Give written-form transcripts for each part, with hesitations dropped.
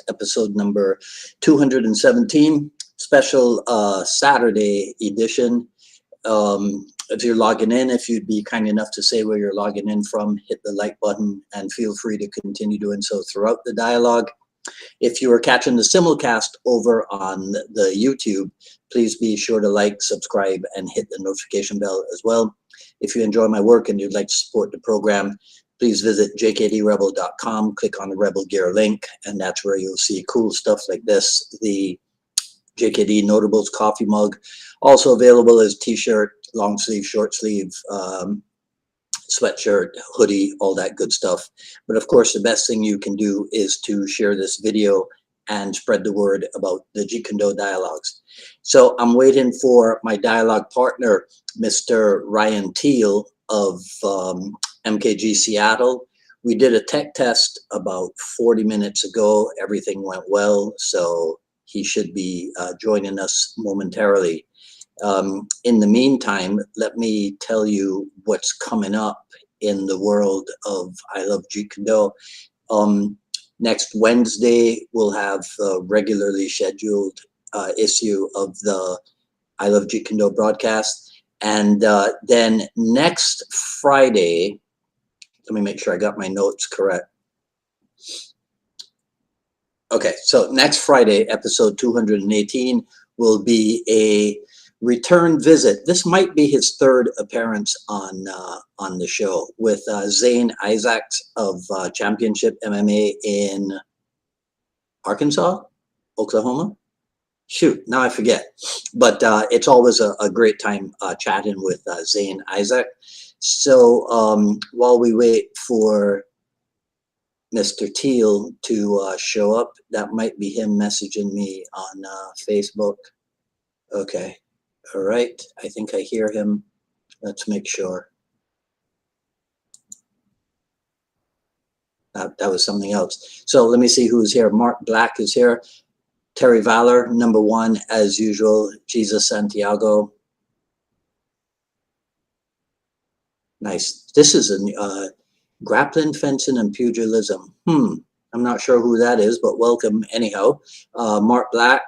episode number 217, special Saturday edition. If you're logging in, if you'd be kind enough to say where you're logging in from, hit the like button and feel free to continue doing so throughout the dialogue. If you are catching the simulcast over on the YouTube, please be sure to like, subscribe, and hit the notification bell as well. If you enjoy my work and you'd like to support the program, please visit jkdrebel.com, click on the Rebel Gear link, and that's where you'll see cool stuff like this, the JKD Notables coffee mug, also available as t-shirt, long sleeve, short sleeve, sweatshirt, hoodie, all that good stuff. But of course, the best thing you can do is to share this video and spread the word about the Jeet Kune dialogues. So I'm waiting for my dialogue partner, Mr. Ryan Teal of MKG Seattle. We did a tech test about 40 minutes ago. Everything went well, so he should be joining us momentarily. In the meantime, let me tell you what's coming up in the world of I Love Jeet Kune. Next Wednesday, we'll have a regularly scheduled issue of the I Love Jeet Kune broadcast. And then next Friday, let me make sure I got my notes correct. Okay, so next Friday, episode 218, will be a return visit. This might be his third appearance on the show with Zane Isaacs of Championship MMA in Arkansas, Oklahoma. Shoot, now I forget. But it's always a great time chatting with Zane Isaac. So while we wait for Mr. Teal to show up, that might be him messaging me on Facebook. Okay. All right, I think I hear him. Let's make sure. That was something else. So let me see who's here. Mark Black is here. Terry Valor, number one, as usual. Jesus Santiago. Nice. This is a grappling, fencing, and pugilism. I'm not sure who that is, but welcome anyhow. Mark Black.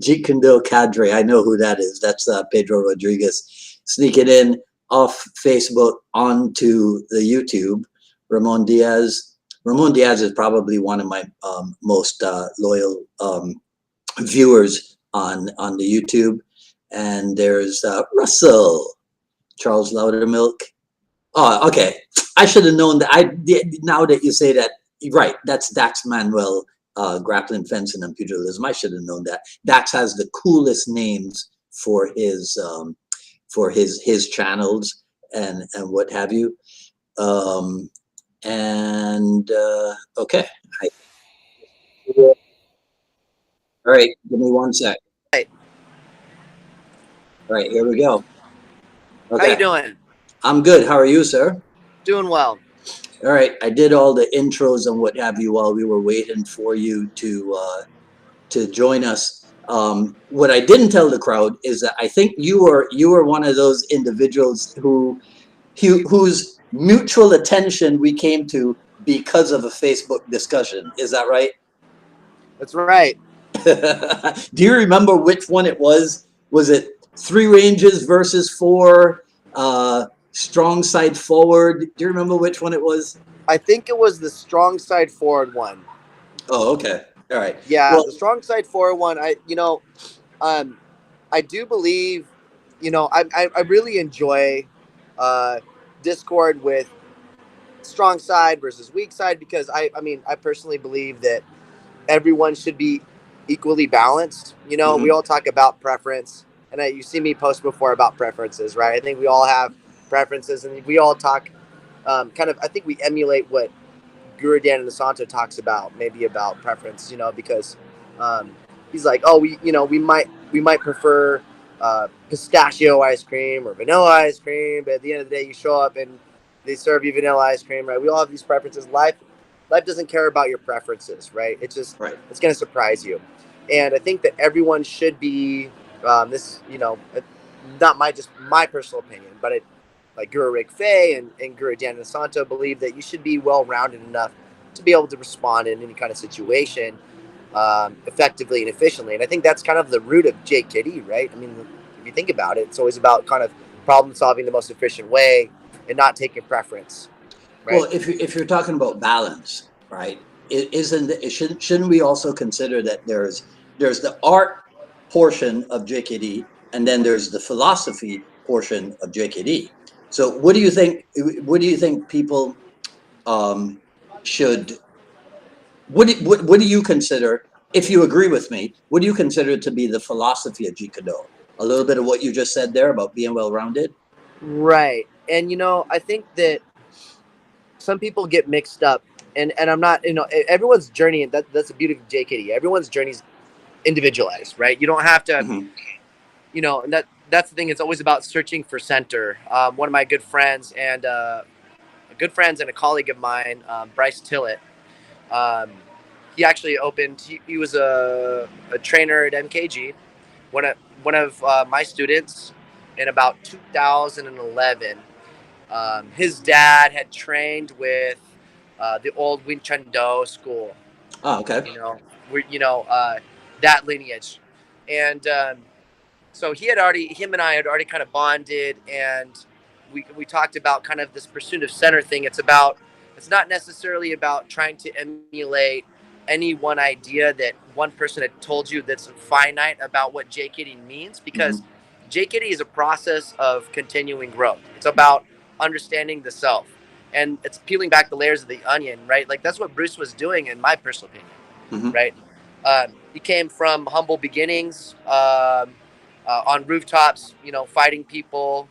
Jeet Kune cadre, I know who that is. That's Pedro Rodriguez sneaking in off Facebook onto the YouTube. Ramon Diaz. Ramon Diaz is probably one of my most loyal viewers on the YouTube. And there's Russell, Charles Loudermilk. Oh, okay. I should have known that. Now that you say that, right? That's Dax Manuel. Grappling, fencing, and pugilism. I should have known that. Dax has the coolest names for his channels and what have you. Okay. All right, give me one sec. Right. All right, here we go. Okay. How you doing? I'm good. How are you, sir? Doing well. All right, I did all the intros and what have you while we were waiting for you to join us. What I didn't tell the crowd is that I think you were one of those individuals whose mutual attention we came to because of a Facebook discussion. Is that right? That's right. Do you remember which one it was? Was it 3 ranges versus 4? Strong side forward. Do you remember which one it was? I think it was the strong side forward one. Oh, okay. All right. Yeah, well, the strong side forward one. I do believe, I really enjoy Discord with strong side versus weak side because I personally believe that everyone should be equally balanced. We all talk about preference, and you see me post before about preferences, right? I think we all have preferences, and we all talk I think we emulate what Guru Dan Santo talks about, maybe about preference, because he's like, oh, we might prefer pistachio ice cream or vanilla ice cream, but at the end of the day, you show up and they serve you vanilla ice cream, right? We all have these preferences. Life doesn't care about your preferences, right? It's just It's going to surprise you, and I think that everyone should be not my personal opinion, but like Guru Rick Faye and Guru Dan Santo believe that you should be well-rounded enough to be able to respond in any kind of situation effectively and efficiently. And I think that's kind of the root of JKD, right? I mean, if you think about it, it's always about kind of problem solving the most efficient way and not taking preference, Well, right? if you're talking about balance, right? Shouldn't we also consider that there's the art portion of JKD, and then there's the philosophy portion of JKD. So what do you think? What do you think people should? What do you consider? If you agree with me, what do you consider to be the philosophy of Jeet Kune? A little bit of what you just said there about being well-rounded. Right. And I think that some people get mixed up, and I'm not, everyone's journey, and that's the beauty of JKD. Everyone's journey is individualized, right? You don't have to, Mm-hmm. and that's the thing. It's always about searching for center. One of my good friends and a colleague of mine, Bryce Tillett, um, he actually opened. He was a trainer at MKG. One of my students in about 2011. His dad had trained with the old Wing Chun Do school. Oh, okay. You know, we that lineage, and so him and I had already kind of bonded, and we talked about kind of this pursuit of center thing. It's not necessarily about trying to emulate any one idea that one person had told you that's finite about what JKD means, Mm-hmm. because JKD is a process of continuing growth. It's about understanding the self, and it's peeling back the layers of the onion, right? Like that's what Bruce was doing, in my personal opinion, Mm-hmm. right? He came from humble beginnings, on rooftops, fighting people,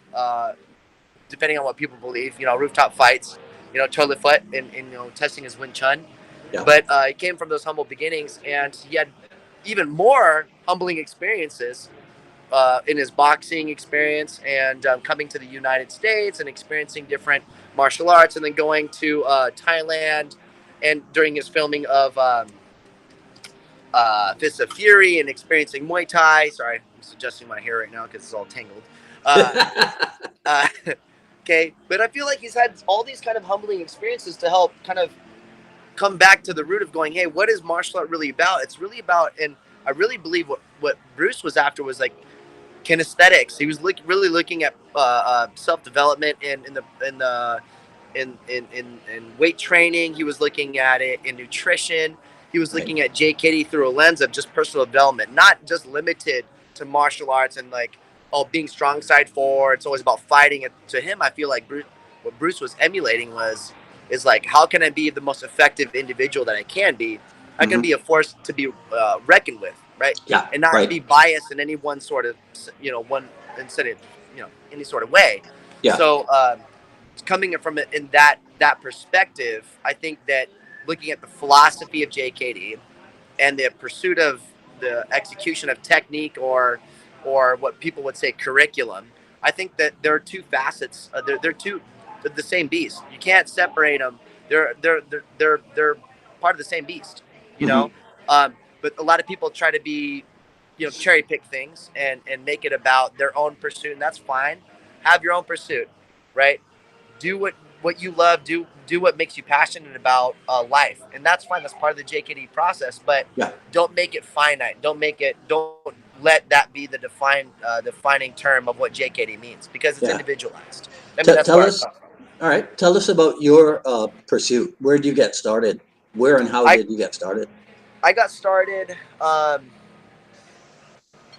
depending on what people believe, rooftop fights, toilet foot, and testing his Wing Chun. Yeah. But he came from those humble beginnings, and he had even more humbling experiences in his boxing experience, and coming to the United States and experiencing different martial arts, and then going to Thailand, and during his filming of Fists of Fury, and experiencing Muay Thai. Sorry, I'm adjusting my hair right now because it's all tangled. Uh, uh, okay, but I feel like he's had all these kind of humbling experiences to help kind of come back to the root of going, hey, what is martial art really about? It's really about, and I really believe what Bruce was after was like kinesthetics. He was really looking at self development in weight training. He was looking at it in nutrition. He was Right. looking at JKD through a lens of just personal development, not just limited to martial arts and like, oh, being strong side forward. It's always about fighting. And to him, I feel like what Bruce was emulating is like, how can I be the most effective individual that I can be? I can Mm-hmm. be a force to be reckoned with, right? Yeah. And not Right. be biased in any one sort of, one instead of, any sort of way. Yeah. So coming from it in that perspective, I think that looking at the philosophy of JKD and the pursuit of the execution of technique, or what people would say curriculum, I think that there are two facets. They're the same beast. You can't separate them. They're part of the same beast. You Mm-hmm. know, but a lot of people try to be, cherry pick things and make it about their own pursuit, and that's fine. Have your own pursuit, right? Do what you love. Do what makes you passionate about life, and that's fine. That's part of the JKD process. But Yeah. don't make it finite. Don't let that be the defining term of what JKD means, because it's Yeah. individualized. I mean, that's Tell where I us. come from. All right. Tell us about your pursuit. Where did you get started? Where and how I did you get started? I got started.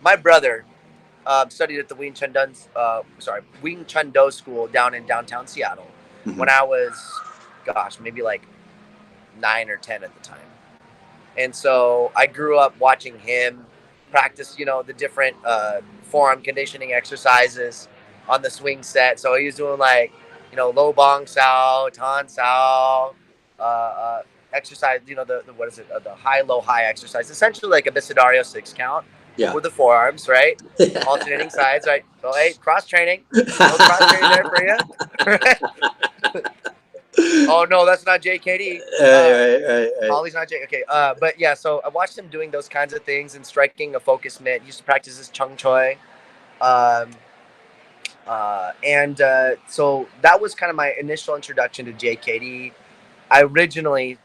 My brother studied at the Wing Chun Do school down in downtown Seattle Mm-hmm. when I was, gosh, maybe like 9 or 10 at the time. And so I grew up watching him practice, the different forearm conditioning exercises on the swing set. So he was doing like, low bong sao, tan sao, exercise, the what is it, the high, low, high exercise, essentially like a Bisidario 6 count Yeah. with the forearms, right? Alternating sides, right? So, hey, cross training, little cross training there for you. Oh, no, that's not JKD. Right. Ollie's not Jake. Okay. But yeah, so I watched him doing those kinds of things and striking a focus mitt. He used to practice his Chung Choi. Um, and so that was kind of my initial introduction to JKD. I originally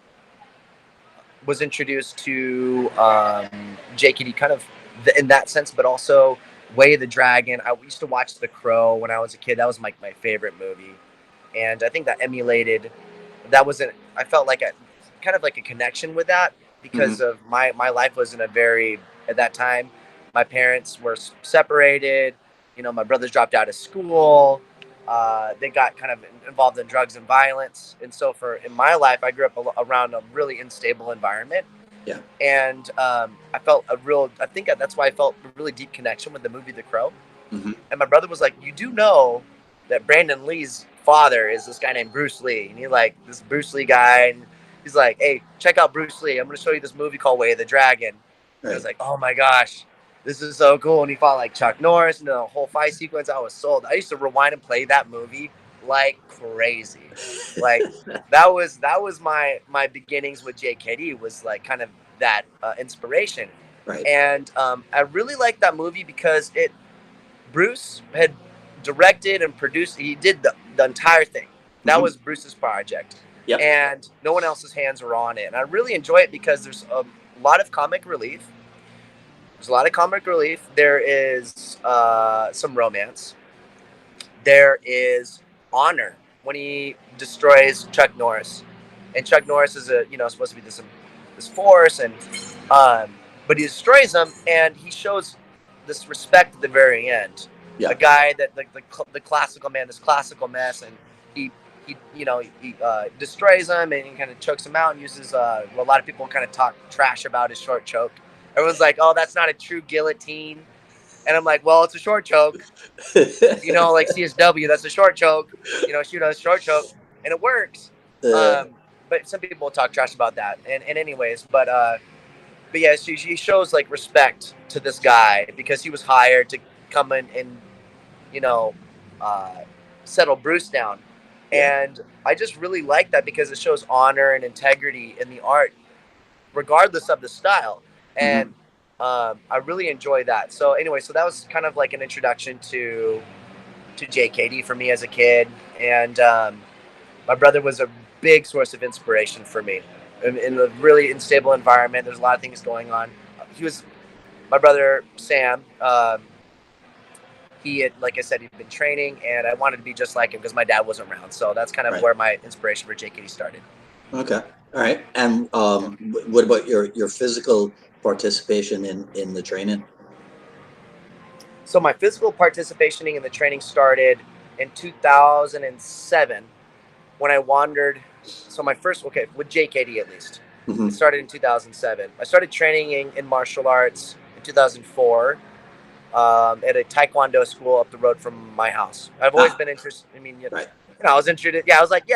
was introduced to JKD kind of in that sense, but also Way of the Dragon. I used to watch The Crow when I was a kid. That was my favorite movie, and I think that emulated. That wasn't. I felt like a kind of like a connection with that because of my life was in a very at that time. My parents were separated. You know, my brothers dropped out of school. They got kind of involved in drugs and violence, and so in my life, I grew up around a really unstable environment. Yeah. And I felt I think that's why I felt a really deep connection with the movie The Crow. Mm-hmm. And my brother was like, "You do know that Brandon Lee's father is this guy named Bruce Lee," and this Bruce Lee guy, and he's like, "Hey, check out Bruce Lee. I'm going to show you this movie called Way of the Dragon." Right. I was like, "Oh my gosh, this is so cool!" And he fought like Chuck Norris and the whole fight sequence. I was sold. I used to rewind and play that movie like crazy. Like that was my beginnings with JKD, was like kind of that inspiration. Right. And I really liked that movie because Bruce had directed and produced. He did the entire thing. That was Bruce's project. Yep. And no one else's hands were on it. And I really enjoy it because there's a lot of comic relief. There is some romance. There is honor when he destroys Chuck Norris. And Chuck Norris is supposed to be this force, and but he destroys him, and he shows this respect at the very end. Yeah. A guy that the classical man, this classical mess, and he destroys him, and he kind of chokes him out, and uses a lot of people kind of talk trash about his short choke. Everyone's like, "Oh, that's not a true guillotine," and I'm like, "Well, it's a short choke." Like CSW, that's a short choke. Shoot on a short choke, and it works. But some people will talk trash about that, and anyways, but yeah, she shows like respect to this guy because he was hired to come in and settle Bruce down. Yeah. And I just really like that because it shows honor and integrity in the art, regardless of the style. And I really enjoy that. So anyway, so that was kind of like an introduction to JKD for me as a kid, and my brother was a big source of inspiration for me in a really unstable environment. There's a lot of things going on. My brother Sam. He had, like I said, he'd been training, and I wanted to be just like him because my dad wasn't around. So that's kind of where my inspiration for JKD started. Okay. All right. And what about your physical participation in the training? So my physical participation in the training started in 2007 when I wandered. So my first, with JKD at least, it started in 2007. I started training in martial arts in 2004 at a Taekwondo school up the road from my house. I've always been interested. I mean, I was interested. Yeah, I was like,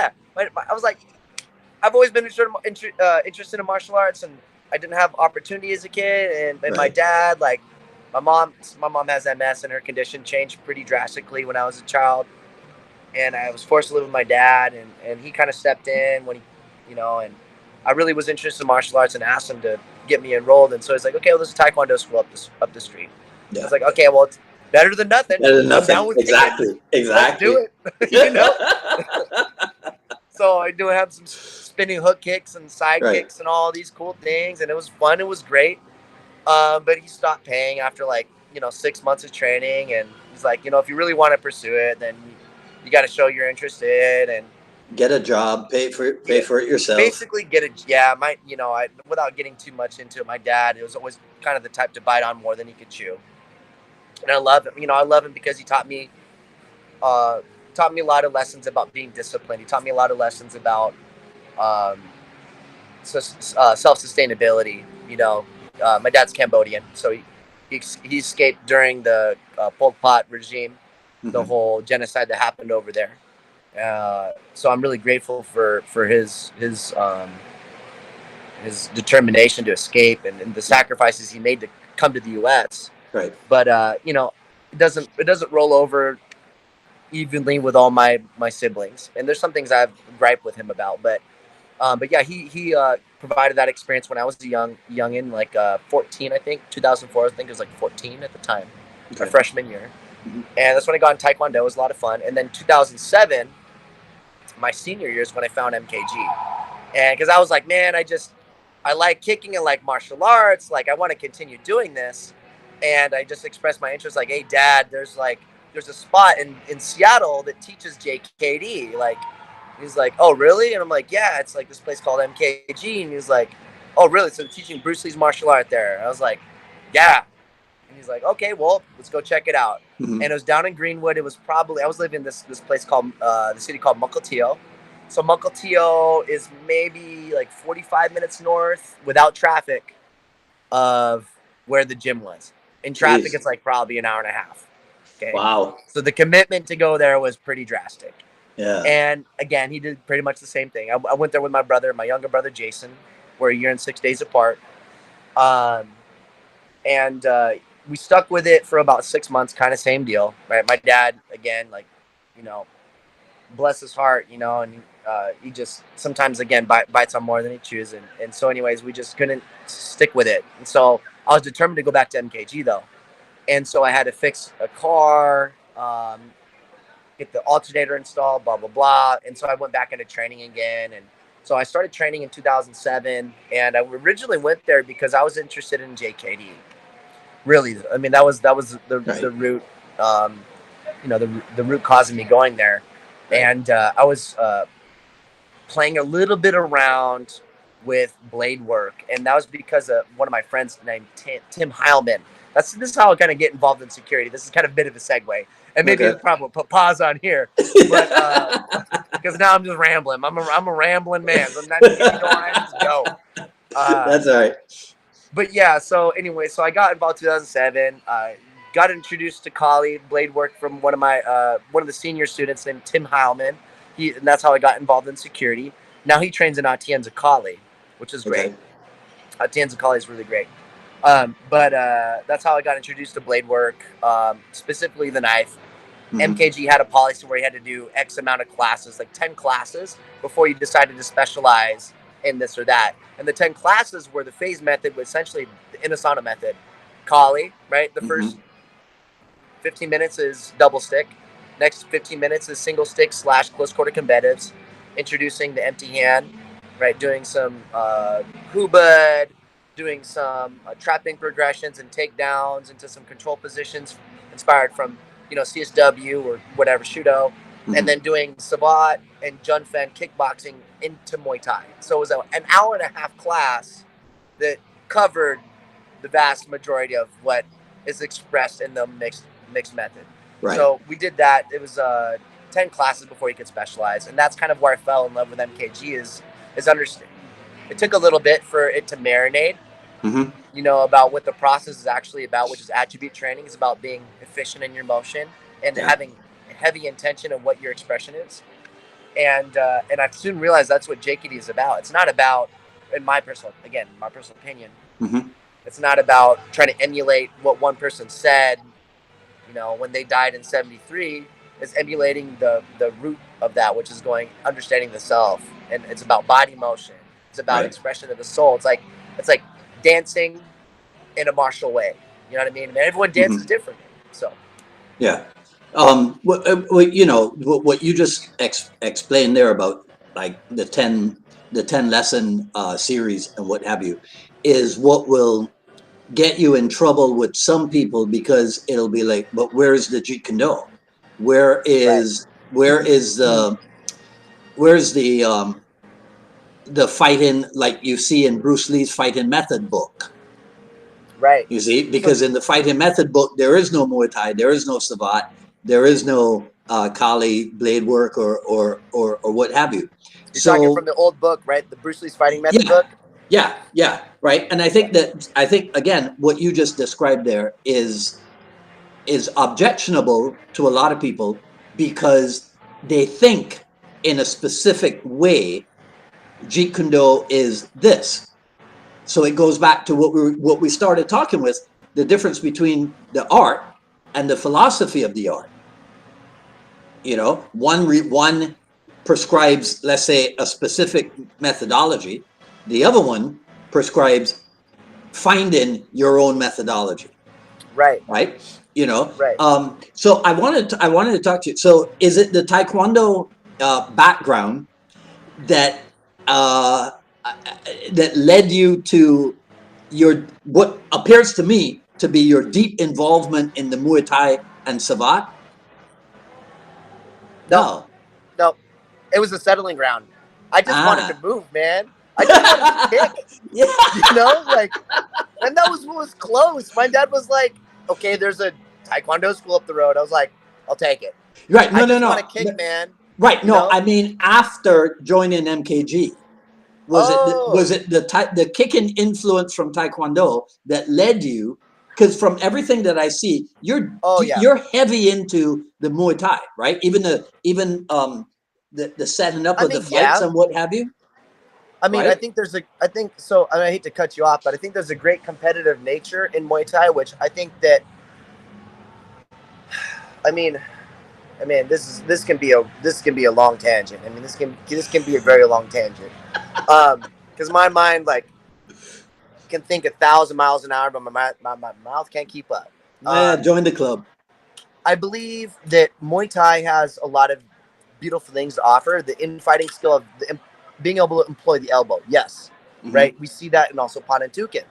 I've always been interested in martial arts, and I didn't have opportunity as a kid. And my dad, like, my mom has MS, and her condition changed pretty drastically when I was a child. And I was forced to live with my dad, and he kind of stepped in when he, and I really was interested in martial arts and asked him to get me enrolled. And so he's like, okay, well, there's a Taekwondo school up the street. Yeah. I was like, okay, well, it's better than nothing. Exactly. Let's do it. So I do have some spinning hook kicks and side kicks and all these cool things, and it was fun. It was great. But he stopped paying after 6 months of training, and he's like, if you really want to pursue it, then you got to show you're interested and get a job, pay for it yourself. Basically, without getting too much into it, my dad was always kind of the type to bite on more than he could chew, and I love him. I love him because he taught me a lot of lessons about being disciplined. He taught me a lot of lessons about self-sustainability. My dad's Cambodian, so he escaped during the Pol Pot regime, the whole genocide that happened over there. So I'm really grateful for his determination to escape and the sacrifices he made to come to the U.S. Right. But it doesn't roll over evenly with all my siblings, and there's some things I've griped with him about, but yeah, he provided that experience when I was a youngin, like 14, I think 2004. I think it was like 14 at the time, my freshman year, and that's when I got in Taekwondo. It was a lot of fun. And then 2007, my senior year, is when I found MKG, and because I was like, man, I like kicking and like martial arts. Like I want to continue doing this. And I just expressed my interest like, hey dad, there's a spot in Seattle that teaches JKD. Like he's like, oh really? And I'm like, yeah, it's like this place called MKG. And he's like, oh really? So they're teaching Bruce Lee's martial art there. And I was like, yeah. And he's like, okay, well, let's go check it out. Mm-hmm. And it was down in Greenwood. It was probably I was living in this place called the city called Mukilteo. So Mukilteo is maybe like 45 minutes north without traffic of where the gym was. In traffic, Jeez. it's like probably an hour and a half. Okay. Wow. So the commitment to go there was pretty drastic. Yeah. And again, he did pretty much the same thing. I went there with my brother, my younger brother Jason. We're a year and 6 days apart. And we stuck with it for about 6 months, kind of same deal. Right. My dad, again, like, you know, bless his heart, you know, and he just sometimes, again, bites on more than he chews. And so anyways, we just couldn't stick with it. And so I was determined to go back to MKG, though. And so I had to fix a car, get the alternator installed, blah, blah, blah. And so I went back into training again. And so I started training in 2007. And I originally went there because I was interested in JKD. Really, I mean, that was the root, you know, the root causing me going there. Right. And I was playing a little bit around with blade work, and that was because of one of my friends named Tim Heilman. This is how I kind of get involved in security. This is kind of a bit of a segue, and maybe Okay. probably put pause on here, but because now I'm just rambling. I'm a rambling man. So not if you know I just go. That's all right. But yeah, so anyway, so I got involved in 2007. Got introduced to Kali blade work from one of the senior students named Tim Heilman. And that's how I got involved in security. Now he trains in Atienza Kali, which is great. Okay. Atienza Kali is really great. But that's how I got introduced to blade work, specifically the knife. Mm-hmm. MKG had a policy where you had to do X amount of classes, like 10 classes, before you decided to specialize in this or that. And the 10 classes were the phase method, was essentially the Inasana method. Kali, right? The first 15 minutes is double stick. Next 15 minutes is single stick / close quarter combatives. Introducing the empty hand, right? Doing some hubud, doing some trapping progressions and takedowns into some control positions inspired from, you know, CSW or whatever, Shudo. And then doing Sabat and Junfen kickboxing into Muay Thai. So it was an hour and a half class that covered the vast majority of what is expressed in the mixed method. Right. So we did that. It was 10 classes before you could specialize. And that's kind of where I fell in love with MKG is understand. It took a little bit for it to marinate, you know, about what the process is actually about, which is attribute training. Is about being efficient in your motion and having heavy intention of what your expression is. And I soon realized that's what JKD is about. It's not about, in my personal opinion, it's not about trying to emulate what one person said, you know, when they died in 73. It's emulating the root of that, which is understanding the self. And it's about body motion. It's about expression of the soul. It's like dancing in a martial way. You know what I mean? I mean, everyone dances differently. So yeah. You know, what you just explained there about like the 10 lesson series and what have you is what will get you in trouble with some people, because it'll be like, but where's the Jeet Kune? Where's the fighting, like you see in Bruce Lee's fighting method book? Right. You see, because in the fighting method book, there is no Muay Thai, there is no Savat, there is no Kali blade work or what have you. You're talking from the old book, right? The Bruce Lee's fighting method book. Yeah, right. And I think again, what you just described there is objectionable to a lot of people, because they think in a specific way Jeet Kune is this. So it goes back to what we started talking with, the difference between the art and the philosophy of the art. You know, one prescribes, let's say, a specific methodology. The other one prescribes finding your own methodology. Right. You know. Right. So I wanted to talk to you. So is it the Taekwondo background that that led you to your what appears to me to be your deep involvement in the Muay Thai and Savate? Nope, No. nope. It was a settling ground. I just wanted to Ah. move, man. I just wanted to kick. Yeah. Like, and that was what was close. My dad was like, "Okay, there's a taekwondo school up the road." I was like, "I'll take it." Right. I No, no, just want to no. kick, man. Right. You No, know? I mean after joining MKG. Was Oh, it the kicking influence from Taekwondo that led you? Because from everything that I see, oh yeah. you're heavy into the Muay Thai, right? The setting up I of the mean, fights yeah. and what have you, I mean, I right? think there's a. I think so. I hate to cut you off, but I think there's a great competitive nature in Muay Thai, which I think that. I mean, this can be a long tangent. I mean, this can be a very long tangent. Because my mind like can think 1,000 miles an hour, but my mouth can't keep up. Yeah, join the club. I believe that Muay Thai has a lot of beautiful things to offer. The infighting skill of being able to employ the elbow, yes, Hmm. right. We see that in also Panantukan,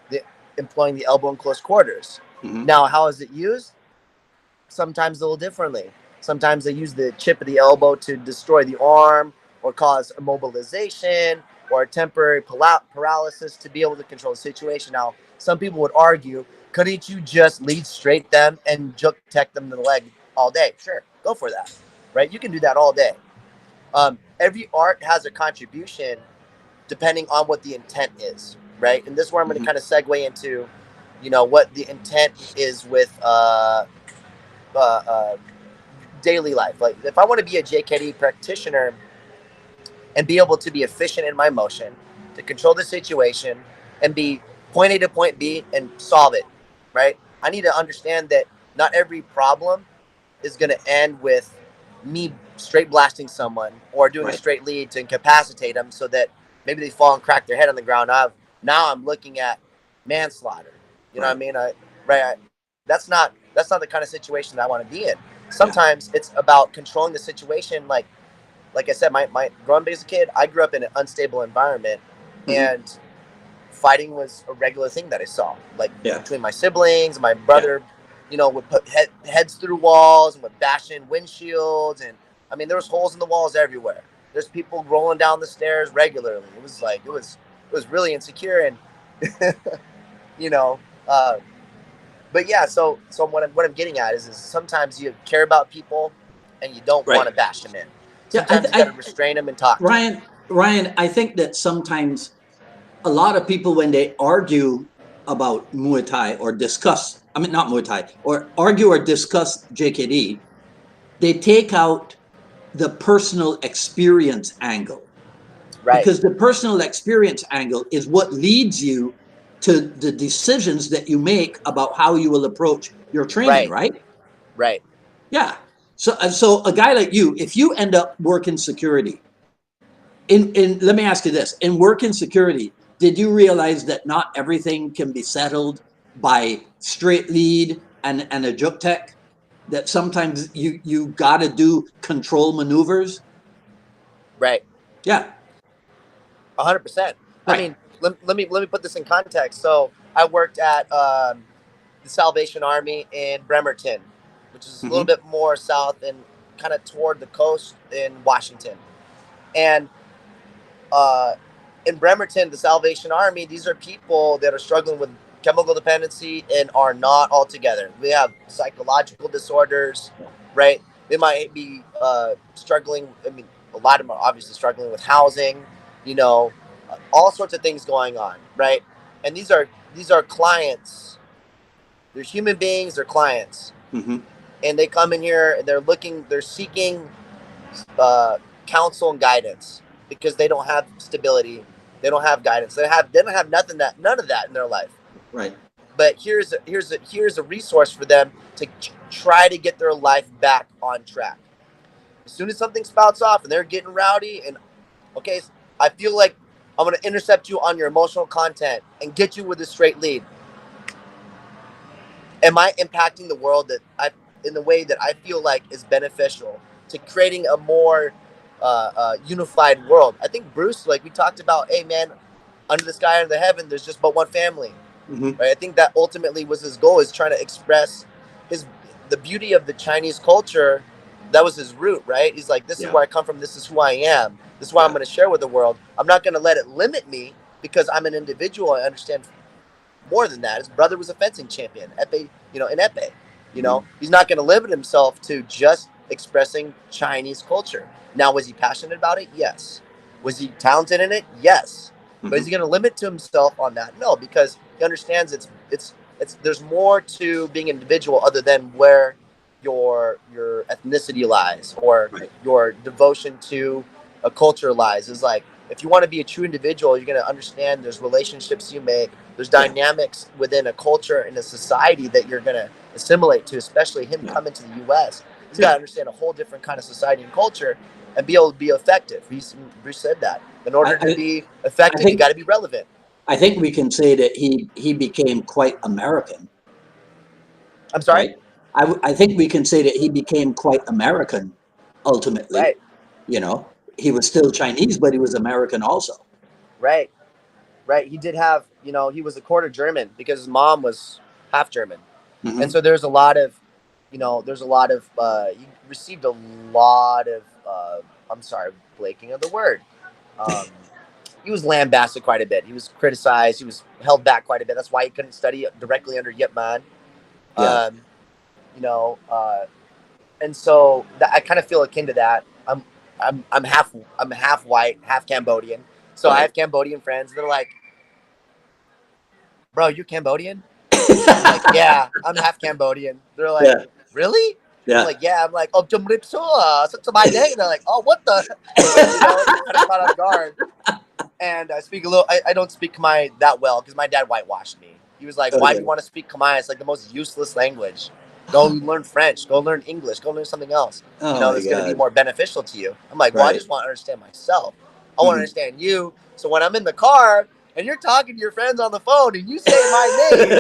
the employing the elbow in close quarters. Hmm. Now, how is it used? Sometimes a little differently. Sometimes they use the chip of the elbow to destroy the arm or cause immobilization or a temporary paralysis to be able to control the situation. Now, some people would argue, couldn't you just lead straight them and juke tech them to the leg all day? Sure, go for that, right? You can do that all day. Every art has a contribution depending on what the intent is, right? And this is where I'm going to Hmm. kind of segue into, what the intent is with uh, uh, daily life. Like if I want to be a JKD practitioner and be able to be efficient in my motion, to control the situation and be point A to point B and solve it, right? I need to understand that not every problem is going to end with me straight blasting someone or doing a Right. straight lead to incapacitate them so that maybe they fall and crack their head on the ground. Now I'm looking at manslaughter. You know what I Right. mean? That's not the kind of situation that I want to be in. Yeah. Sometimes it's about controlling the situation. Like I said, my growing up as a kid, I grew up in an unstable environment, Hmm. and fighting was a regular thing that I saw, like Yeah. between my siblings. My Yeah. brother, would put heads through walls and would bash in windshields, and I mean, there was holes in the walls everywhere. There's people rolling down the stairs regularly. It was like it was really insecure, and you know, uh, but yeah. So what I'm getting at is sometimes you care about people, and you don't want Right. to bash them in. Yeah. Sometimes you got to restrain them and talk to them. Ryan, I think that sometimes a lot of people when they argue about Muay Thai or discuss, I mean not Muay Thai, or argue or discuss JKD, they take out the personal experience angle Right, because the personal experience angle is what leads you to the decisions that you make about how you will approach your training, right, right? right. Yeah. So a guy like you, if you end up working security, in let me ask you this: in working security, did you realize that not everything can be settled by straight lead and a juke tech? That sometimes you got to do control maneuvers. Right. Yeah. 100%. I Right. mean, let me put this in context. So I worked at the Salvation Army in Bremerton, which is a little Mm-hmm. bit more south and kind of toward the coast in Washington. And uh, in Bremerton, the Salvation Army, these are people that are struggling with chemical dependency and are not all together. They have psychological disorders, right? They might be struggling. I mean, a lot of them are obviously struggling with housing, all sorts of things going on, right? And these are clients. They're human beings. They're clients, Mm-hmm. and they come in here and they're seeking uh, counsel and guidance because they don't have stability. They don't have guidance. They don't have none of that in their life. Right. But here's a resource for them to try to get their life back on track. As soon as something spouts off and they're getting rowdy and okay, I feel like I'm gonna intercept you on your emotional content and get you with a straight lead. Am I impacting the world in the way that I feel like is beneficial to creating a more unified world. I think Bruce, like we talked about, hey man, under the sky, under the heaven, there's just but one family, Hmm. right? I think that ultimately was his goal, is trying to express his the beauty of the Chinese culture. That was his root, right? He's like, this is Yeah. where I come from. This is who I am. This is what I'm Yeah. going to share with the world. I'm not going to let it limit me because I'm an individual. I understand more than that. His brother was a fencing champion, epee, in epee. Hmm. He's not going to limit himself to just expressing Chinese culture. Now, was he passionate about it? Yes. Was he talented in it? Yes. But is Hmm. he going to limit to himself on that? No, because he understands it's there's more to being an individual other than where your ethnicity lies or Right. your devotion to a culture lies. Is like, if you want to be a true individual, you're going to understand there's relationships you make, there's Yeah. dynamics within a culture and a society that you're going to assimilate to, especially him Yeah. coming to the US. He's got Yeah. to understand a whole different kind of society and culture and be able to be effective. Bruce said that. In I, order to I, be I effective, you think got to be relevant. I think we can say that he became quite American, I'm sorry? right? I think we can say that he became quite American ultimately. Right, He was still Chinese, but he was American also. right, right. He did have, he was a quarter German because his mom was half German. And Hmm. so there's a lot of, he received a lot of, I'm sorry, blanking of the word. Um, he was lambasted quite a bit. He was criticized. He was held back quite a bit. That's why he couldn't study directly under Yip Man. Yeah. Um, you know, and so I kind of feel akin to that. I'm half white, half Cambodian. So I Right. have Cambodian friends. They're like, "Bro, you're Cambodian?" I'm like, "Yeah, I'm half Cambodian." They're like, Yeah. "Really?" I'm Yeah. like, "Yeah." I'm like, "Oh, jum rip so my day." They're like, "Oh, what the?" Kind of caught off guard. And I speak a little. I don't speak Khmer that well because my dad whitewashed me. He was like, "Why do you Okay. want to speak Khmer? It's like the most useless language. Go learn French. Go learn English. Go learn something else. Oh my That's going to be God. more beneficial to you." I'm like, "Well, I Right. just want to understand myself. I want to Mhm. understand you. So when I'm in the car and you're talking to your friends on the phone and you say my name,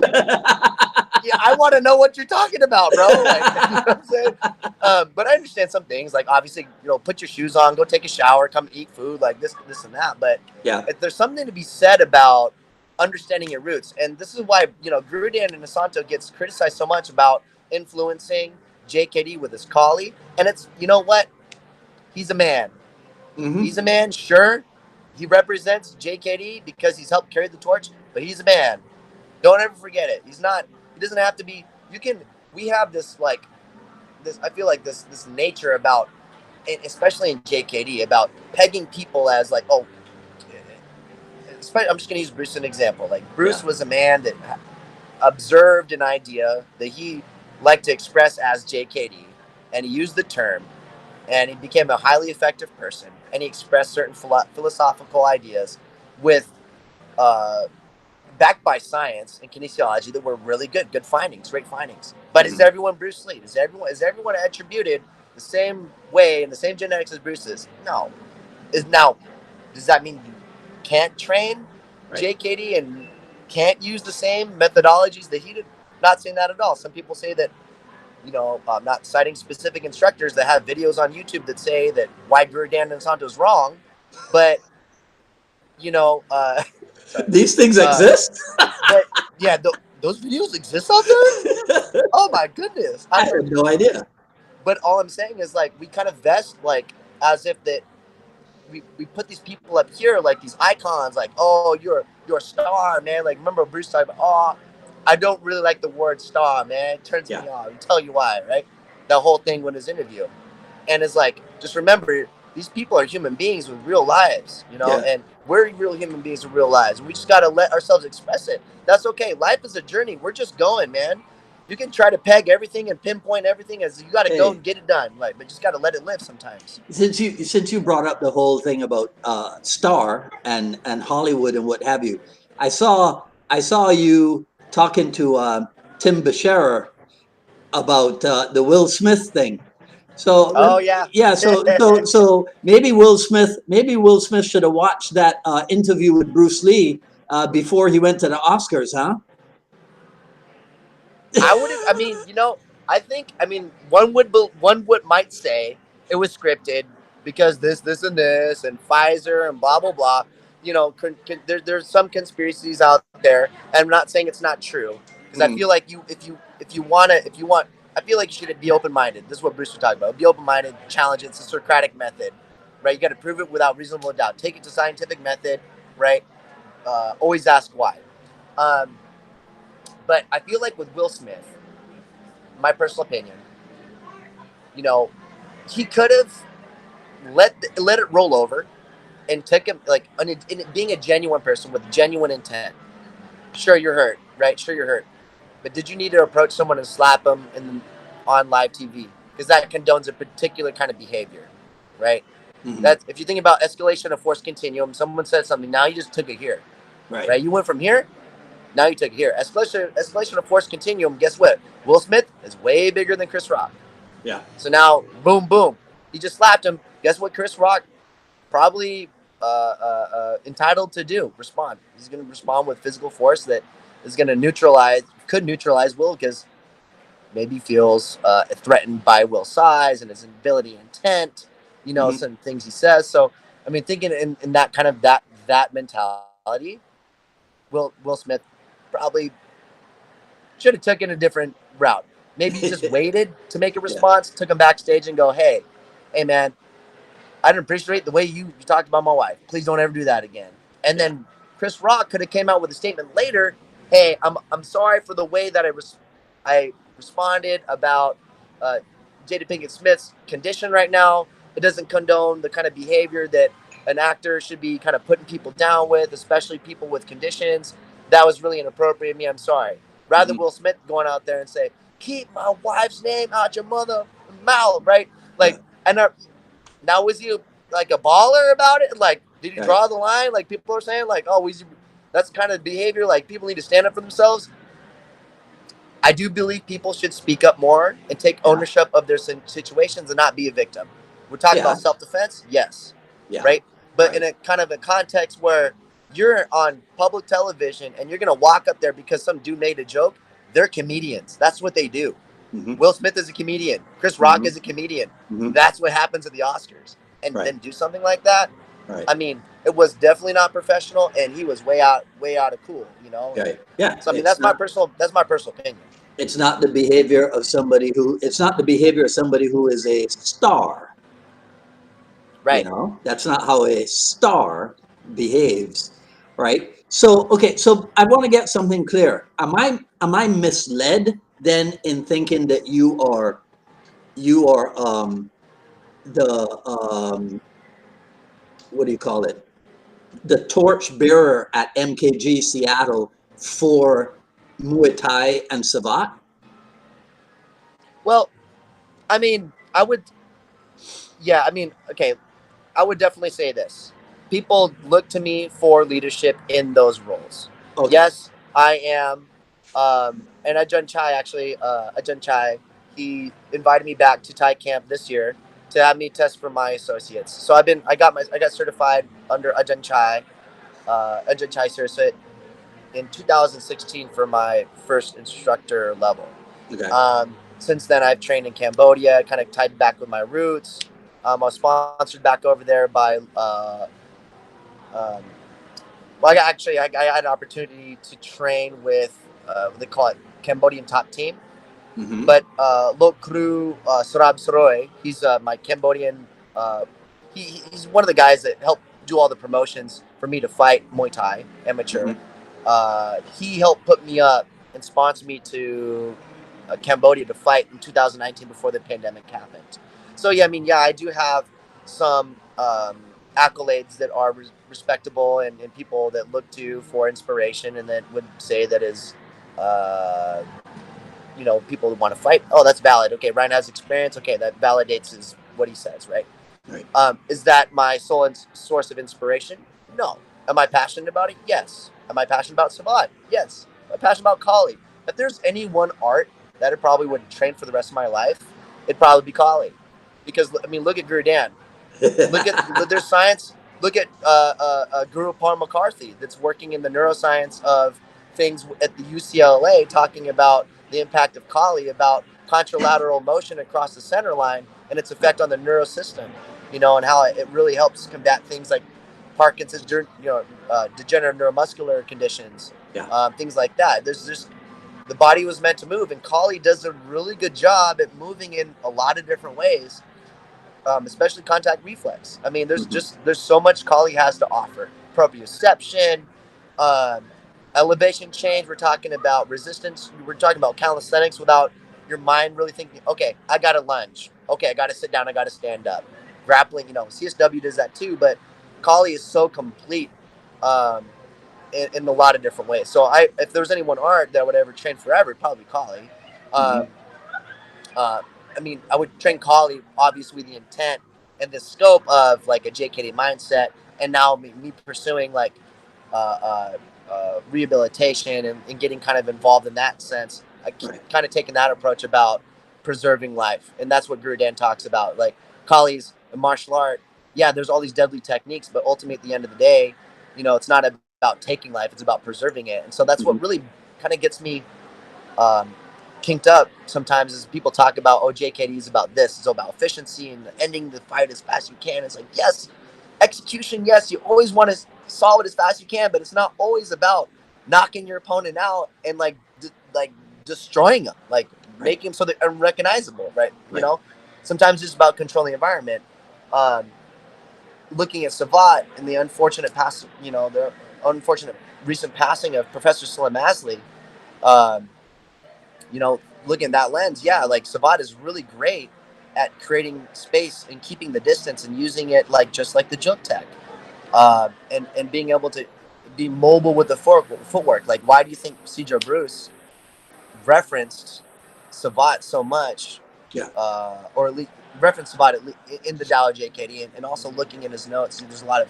yeah, I want to know what you're talking about, bro." Like, you know what I'm saying? But I understand some things, like obviously, put your shoes on, go take a shower, come eat food, like this, and that. But Yeah. there's something to be said about understanding your roots, and this is why Grudan and Asanto gets criticized so much about influencing JKD with his collie. And it's, what, he's a man. Hmm. He's a man, sure. He represents JKD because he's helped carry the torch, but he's a man. Don't ever forget it. He's not. He doesn't have to be. You can. We have this, like, this. I feel like this nature about, and especially in JKD, about pegging people as like, oh. I'm just gonna use Bruce as an example. Like, Yeah. Bruce was a man that observed an idea that he liked to express as JKD, and he used the term, and he became a highly effective person, and he expressed certain philosophical ideas with uh, backed by science and kinesiology that were really good findings, great findings. But is Hmm. everyone Bruce Lee? Is everyone attributed the same way and the same genetics as Bruce is? No. Does that mean you can't train Right. JKD and can't use the same methodologies that he did? Not saying that at all. Some people say that, I'm not citing specific instructors that have videos on YouTube that say that why Guru Dan and Santo is wrong, but you know, uh, sorry, These things uh, exist. but yeah, those videos exist out there. Oh my goodness! I had no idea. But all I'm saying is, like, we kind of vest, like, as if that we put these people up here like these icons, like, oh, you're a star, man. Like, remember Bruce talking about, oh, I don't really like the word star, man. It turns Yeah. me off. I'll tell you why, right? That whole thing with his interview. And it's like, just remember, these people are human beings with real lives, Yeah. and we're real human beings with real lives. We just got to let ourselves express it. That's okay. Life is a journey. We're just going, man. You can try to peg everything and pinpoint everything as you got to go Hey, and get it done. Like, but just got to let it live sometimes. since you brought up the whole thing about Star and Hollywood and what have you, I saw you talking to Tim Bescherer about the Will Smith thing. So Oh, yeah. yeah, so maybe Will Smith should have watched that interview with Bruce Lee before he went to the Oscars, huh? I would have. I mean, I think. I mean, one would might say it was scripted because this, and this, and Pfizer, and blah blah blah. You know, there's some conspiracies out there, and I'm not saying it's not true, because I feel Mm, like if you want, I feel like you should be open minded. This is what Bruce was talking about. Be open minded, challenge it. It's a Socratic method, right? You got to prove it without reasonable doubt. Take it to scientific method, right? Always ask why. Um, but I feel like with Will Smith, my personal opinion, you know, he could have let it roll over and took him like in being a genuine person with genuine intent. Sure, you're hurt, right? Sure, you're hurt. But did you need to approach someone and slap them on live TV? Because that condones a particular kind of behavior, right? mhm. That's if you think about escalation of force continuum. Someone said something. Now you just took it here, Right. right? You went from here. Now you took it here. Escalation of force continuum. Guess what? Will Smith is way bigger than Chris Rock. Yeah. So now, boom, boom. He just slapped him. Guess what? Chris Rock probably entitled to do respond. He's going to respond with physical force that is going to could neutralize Will, because maybe feels threatened by Will's size and his ability and intent. You know, Mhm. some things he says. So I mean, thinking in that kind of that mentality, Will Smith probably should have taken a different route. Maybe just waited to make a Yeah. response, took him backstage and go, hey man, I didn't appreciate the way you talked about my wife. Please don't ever do that again. And Yeah. then Chris Rock could have came out with a statement later. Hey, I'm sorry for the way that I responded about uh, Jada Pinkett Smith's condition right now. It doesn't condone the kind of behavior that an actor should be kind of putting people down with, especially people with conditions. That was really inappropriate of me. I'm sorry. Rather Mhm. Will Smith going out there and say, "Keep my wife's name out your mother mouth," right? Yeah. Like, and now, was he like a baller about it? Like, did he Right. draw the line? Like, people are saying, like, oh, that's kind of behavior. Like, people need to stand up for themselves. I do believe people should speak up more and take Yeah. ownership of their situations and not be a victim. We're talking Yeah. about self-defense, yes, Yeah. right? But in Right. a kind of a context where you're on public television and you're gonna walk up there because some dude made a joke, they're comedians. That's what they do. Mhm. Will Smith is a comedian. Chris Rock Mhm. is a comedian. Mhm. That's what happens at the Oscars. And Right. then do something like that. Right. I mean, it was definitely not professional, and he was way out of cool, you know. And Right. Yeah. so I mean, that's my personal opinion. It's not the behavior of somebody who. It's not the behavior of somebody who is a star. You Right. know, that's not how a star behaves, right? So, okay, so I want to get something clear. Am I misled then in thinking that you are the what do you call it? The torch bearer at MKG Seattle for Muay Thai and Savate? Well, I mean, yeah, I mean, okay, I would definitely say this. People look to me for leadership in those roles. Okay. Yes, I am. And Ajahn Chai, actually, Ajahn Chai, he invited me back to Thai camp this year to have me test for my associates. So I got certified under Ajahn Chai Certificate in 2016 for my first instructor level. Okay. Since then, I've trained in Cambodia, kind of tied back with my roots. I was sponsored back over there by, um, well, I had an opportunity to train with, what they call it, Cambodian top team. Mm-hmm. But Lok Kru Sarab Saroy, he's my Cambodian, uh, he's one of the guys that helped do all the promotions for me to fight Muay Thai amateur. Mm-hmm. He helped put me up and sponsor me to Cambodia to fight in 2019 before the pandemic happened. So yeah, I mean, yeah, I do have some accolades that are respectable, and people that look to for inspiration, and that would say that is, uh, people want to fight. Oh, that's valid. Okay, Ryan has experience. Okay, that validates what he says, right? Right. Is that my sole source of inspiration? No. Am I passionate about it? Yes. Am I passionate about Savat? Yes. Am I passionate about Kali? If there's any one art that I probably would train for the rest of my life, it'd probably be Kali. Because, I mean, look at Guru Dan. There's science. Look at Guru Paul McCarthy that's working in the neuroscience of things at the UCLA, talking about the impact of Kali, about contralateral motion across the center line and its effect on the neurosystem. you know, and how it really helps combat things like Parkinson's, degenerative neuromuscular conditions, Yeah. things like that. There's just the body was meant to move, and Kali does a really good job at moving in a lot of different ways, especially contact reflex. I mean, Hmm. there's so much Kali has to offer: proprioception, um, elevation change. We're talking about resistance. We're talking about calisthenics without your mind really thinking, okay, I got to lunge. Okay, I got to sit down. I got to stand up. Grappling, you know, CSW does that too, but Kali is so complete. Um, in a lot of different ways. So if there was any one art that I would ever train forever, it'd probably be Kali. Hmm. Um, uh, I mean, I would train Kali obviously with the intent and the scope of like a JKD mindset, and now me pursuing like uh, uh, rehabilitation and getting kind of involved in that sense. I Right. kind of taking that approach about preserving life, and that's what Guru Dan talks about. Like Kali's martial art, yeah, there's all these deadly techniques, but ultimately at the end of the day, you know, it's not about taking life; it's about preserving it. And so that's what Hmm. really kind of gets me um, kinked up sometimes is people talk about, oh, JKD is about this, it's about efficiency and ending the fight as fast as you can. It's like, yes, execution, yes, you always want to solve it as fast as you can, but it's not always about knocking your opponent out and like destroying them, like Right. making them so they're unrecognizable, right? You Right. know, sometimes it's about controlling the environment. Um, Looking at Savat and the unfortunate pass, you know, the unfortunate recent passing of Professor Slim Asley, um, you know, looking at that lens, yeah, like Savat is really great at creating space and keeping the distance and using it like just like the jump tech, and being able to be mobile with the footwork. Like, why do you think Cedro Bruce referenced Savat so much, Yeah. or at least referenced Savat in the Dallas JKD, and also looking in his notes, there's a lot of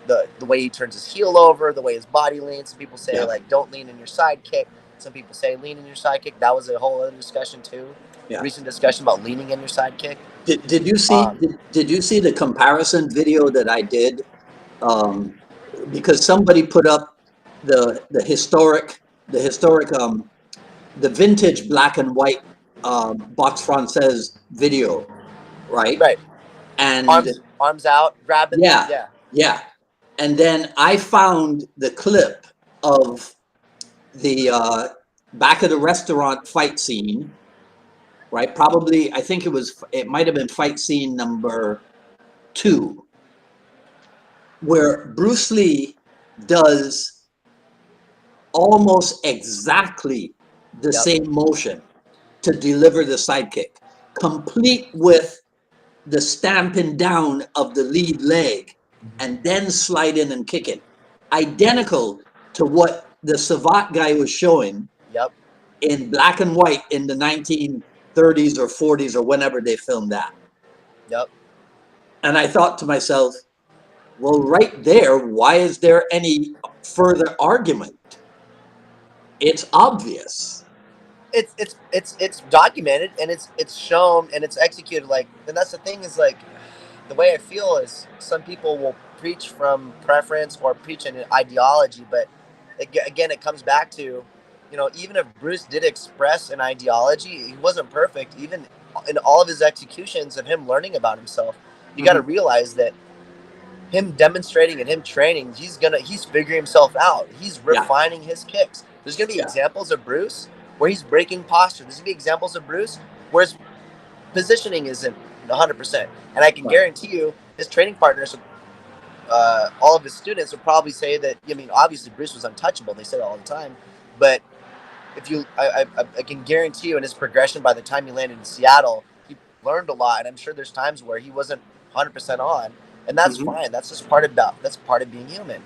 the way he turns his heel over, the way his body leans. Some people say Yeah. like don't lean in your side kick. Some people say lean in your side kick. That was a whole other discussion too. Yeah. Recent discussion about leaning in your side kick. Did you see Um, did you see the comparison video that I did? Um, because somebody put up the historic the vintage black and white box française video, right? right, And arms out, grabbing. yeah, Yeah, yeah. And then I found the clip of the back of the restaurant fight scene, right? Probably, I think it might have been fight scene number 2, where Bruce Lee does almost exactly the yep, same motion to deliver the sidekick, complete with the stamping down of the lead leg and then slide in and kick it. Identical to what the Savat guy was showing yep, in black and white in the 1930s or 40s or whenever they filmed that. yep. And I thought to myself, well, right there, why is there any further argument? It's obvious. It's documented and it's shown and it's executed. Like, and that's the thing is like the way I feel is some people will preach from preference or preach an ideology, but again, it comes back to, you know, even if Bruce did express an ideology, he wasn't perfect. Even in all of his executions of him learning about himself, you got to Mhm. realize that him demonstrating and him training, he's figuring himself out. He's Yeah, refining his kicks. There's gonna be yeah, examples of Bruce where he's breaking posture. There's gonna be examples of Bruce where his positioning isn't 100%. And I can right. guarantee you, his training partners, all of his students would probably say that. I mean, obviously Bruce was untouchable. They say it all the time, but if you, I can guarantee you, in his progression, by the time he landed in Seattle, he learned a lot. And I'm sure there's times where he wasn't 100% on, and that's Hmm. fine. That's just that's part of being human,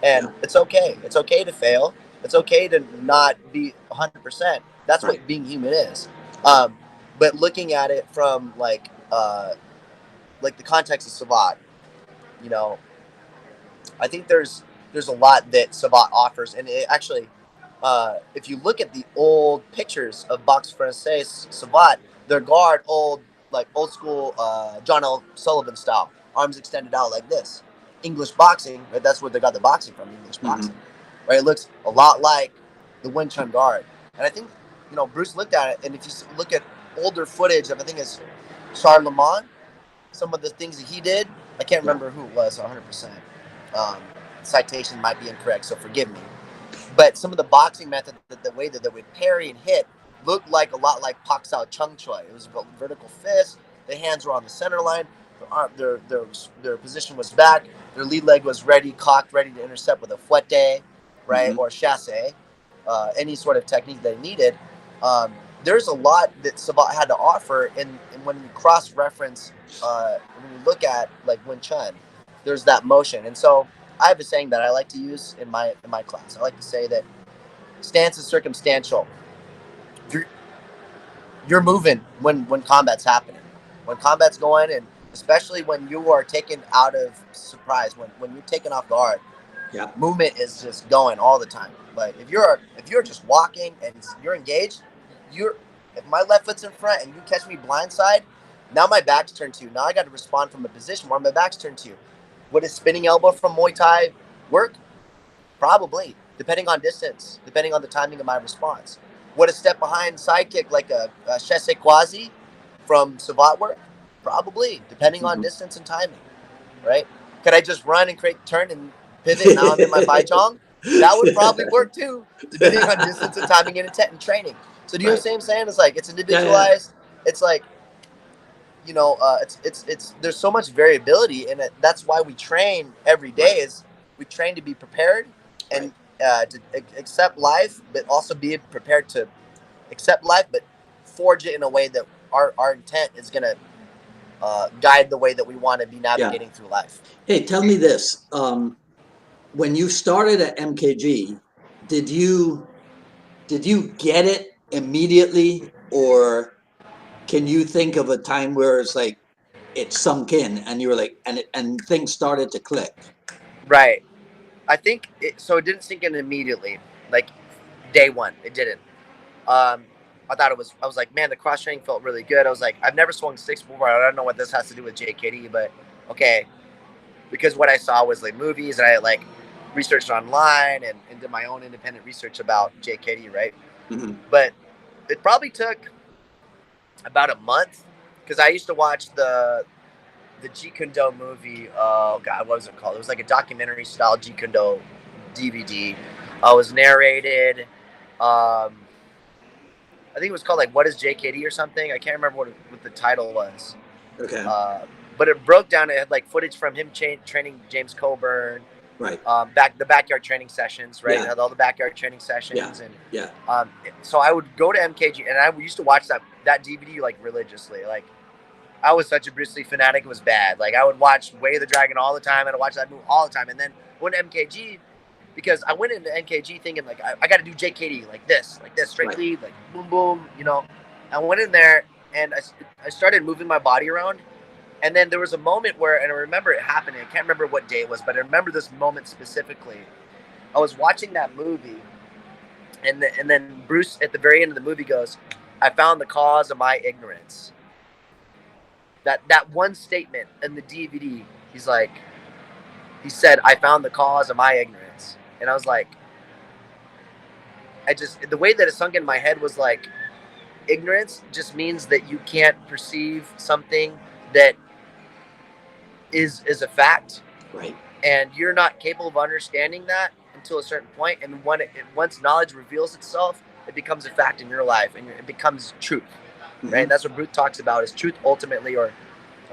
Yeah, and it's okay. It's okay to fail. It's okay to not be 100%. That's right, what being human is. right. But looking at it from like the context of Savat, you know, I think there's a lot that Savat offers, and it actually, if you look at the old pictures of Box Francais Savat, their guard old school John L. Sullivan style, arms extended out like this, English boxing, right? That's where they got the boxing from, English boxing, Hmm. right? It looks a lot like the Wing Chun guard, and I think, you know, Bruce looked at it, and if you look at older footage of, I think it's Charlemagne, some of the things that he did. I can't Yeah. remember who it was 100%. Um, citation might be incorrect, so forgive me. But some of the boxing method, the way that they would parry and hit, looked like a lot like Pak Sao Chung Choi. It was a vertical fist. The hands were on the center line. Their position was back. Their lead leg was ready, cocked, ready to intercept with a fouette, right, Hmm. or chasse, any sort of technique they needed. There's a lot that Sabat had to offer, and when you cross-reference, when you look at like Wing Chun, there's that motion, and so I have a saying that I like to use in my class. I like to say that stance is circumstantial. You're, you're moving when combat's happening, when combat's going, and especially when you are taken out of surprise, when you're taken off guard. Yeah. Movement is just going all the time. But if you're just walking and you're engaged, you're if my left foot's in front and you catch me blindside, now my back's turned to you. Now I got to respond from a position where my back's turned to you. Would a spinning elbow from Muay Thai work? Probably, depending on distance, depending on the timing of my response. Would a step behind side kick like a chasse quasi from Savat work? Probably, depending on Hmm. distance and timing, right? Could I just run and create turn and pivot? Now I'm in my Bai Chong. That would probably work too, depending on distance and timing and intent and training. So do you know Right. what I'm saying? It's like it's Yeah, yeah. individualized. It's like it's there's so much variability, and that's why we train every day. Right. Is we train to be prepared Right. and to accept life, but also be prepared to accept life, but forge it in a way that our intent is gonna guide the way that we want to be Yeah. navigating through life. Hey, tell me this. When you started at MKG, did you did you get it immediately, or can you think of a time where it's like it sunk in and you were like, and things started to click? Right. I think so. It didn't sink in immediately, like day one. It didn't. Um, I thought it was. I was like, man, the cross training felt really good. I was like, I've never swung six before. I don't know what this has to do with JKD, but okay, because what I saw was like movies, and I like researched online and did my own independent research about JKD, right? Hmm. But it probably took about a month because I used to watch the Jeet Kune movie. Oh God, what was it called? It was like a documentary style Jeet Kune DVD. It was narrated. I think it was called like "What Is JKD" or something. I can't remember what the title was. Okay. Uh, but it broke down. It had like footage from him training James Coburn, Right. the backyard training sessions, right? It Yeah. had all the backyard training Yeah. sessions, and Yeah. so I would go to MKG, and I used to watch that DVD like religiously. Like I was such a Bruce Lee fanatic; it was bad. Like I would watch Way of the Dragon all the time, and I watch that movie all the time. And then went to MKG because I went into MKG thinking like I got to do JKD like this, straight Right. lead, like boom boom, you know. I went in there and I started moving my body around. And then there was a moment where, and I remember it happening. I can't remember what day it was, but I remember this moment specifically. I was watching that movie, and then Bruce at the very end of the movie goes, "I found the cause of my ignorance." That one statement in the DVD, he said, "I found the cause of my ignorance," and I was like, the way that it sunk in my head was like, ignorance just means that you can't perceive something that is a fact, Right. and you're not capable of understanding that until a certain point. And once knowledge reveals itself, it becomes a fact in your life, and it becomes truth, right? And Hmm. that's what Bruce talks about: is truth ultimately, or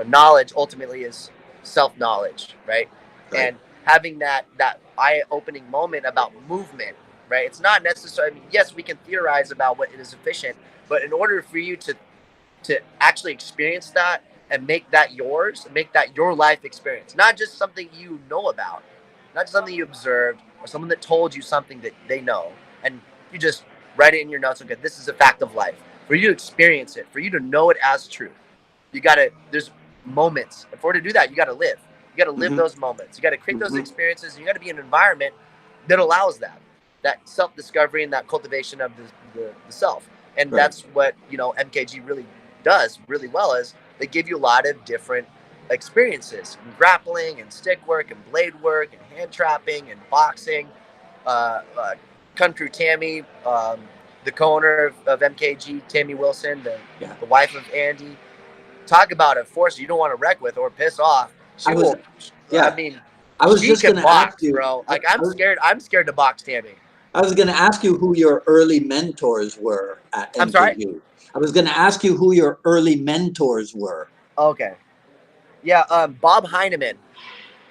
knowledge ultimately is self knowledge, right? Right. And having that eye opening moment about movement, right? It's not necessarily. I mean, yes, we can theorize about what is efficient, but in order for you to actually experience that and make that yours, make that your life experience, not just something you know about, not just something you observed or someone that told you something that they know, and you just write it in your notes. Okay, this is a fact of life. For you to experience it, for you to know it as truth, you gotta. There's moments. And for to do that, you gotta live. You gotta live Hmm. those moments. You gotta create those Hmm. experiences. And you gotta be in an environment that allows that self discovery and that cultivation of the self. And Right. that's what MKG really does really well, is they give you a lot of different experiences in grappling and stick work and blade work and hand trapping and boxing. Uh, uh, Kung Fu Tammy, the co-owner of MKG, Tammy Wilson, Yeah. the wife of Andy, talk about a force you don't want to wreck with or piss off. She I was, will. I yeah, mean, I was she just can gonna ask box, you. bro. I, Like I'm I was, scared. I'm scared to box Tammy. I was gonna ask you who your early mentors were at I'm sorry. MKG. I was gonna ask you who your early mentors were. Okay. Yeah. Bob Heineman.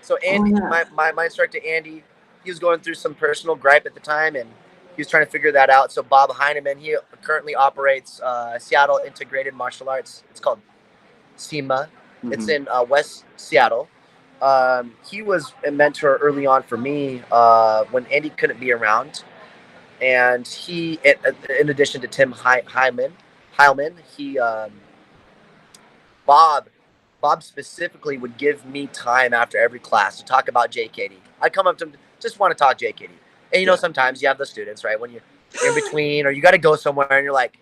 So Oh Andy, yeah. my instructor Andy, he was going through some personal gripe at the time, and he was trying to figure that out. So Bob Heineman, he currently operates Seattle Integrated Martial Arts. It's called SEMA. It's Hmm. in West Seattle. He was a mentor early on for me when Andy couldn't be around, and he, in addition to Tim Heilman, he Bob Bob specifically would give me time after every class to talk about JKD. I'd come up to him, just want to talk JKD. And Yeah. sometimes you have the students, right? When you're in between or you got to go somewhere and you're like,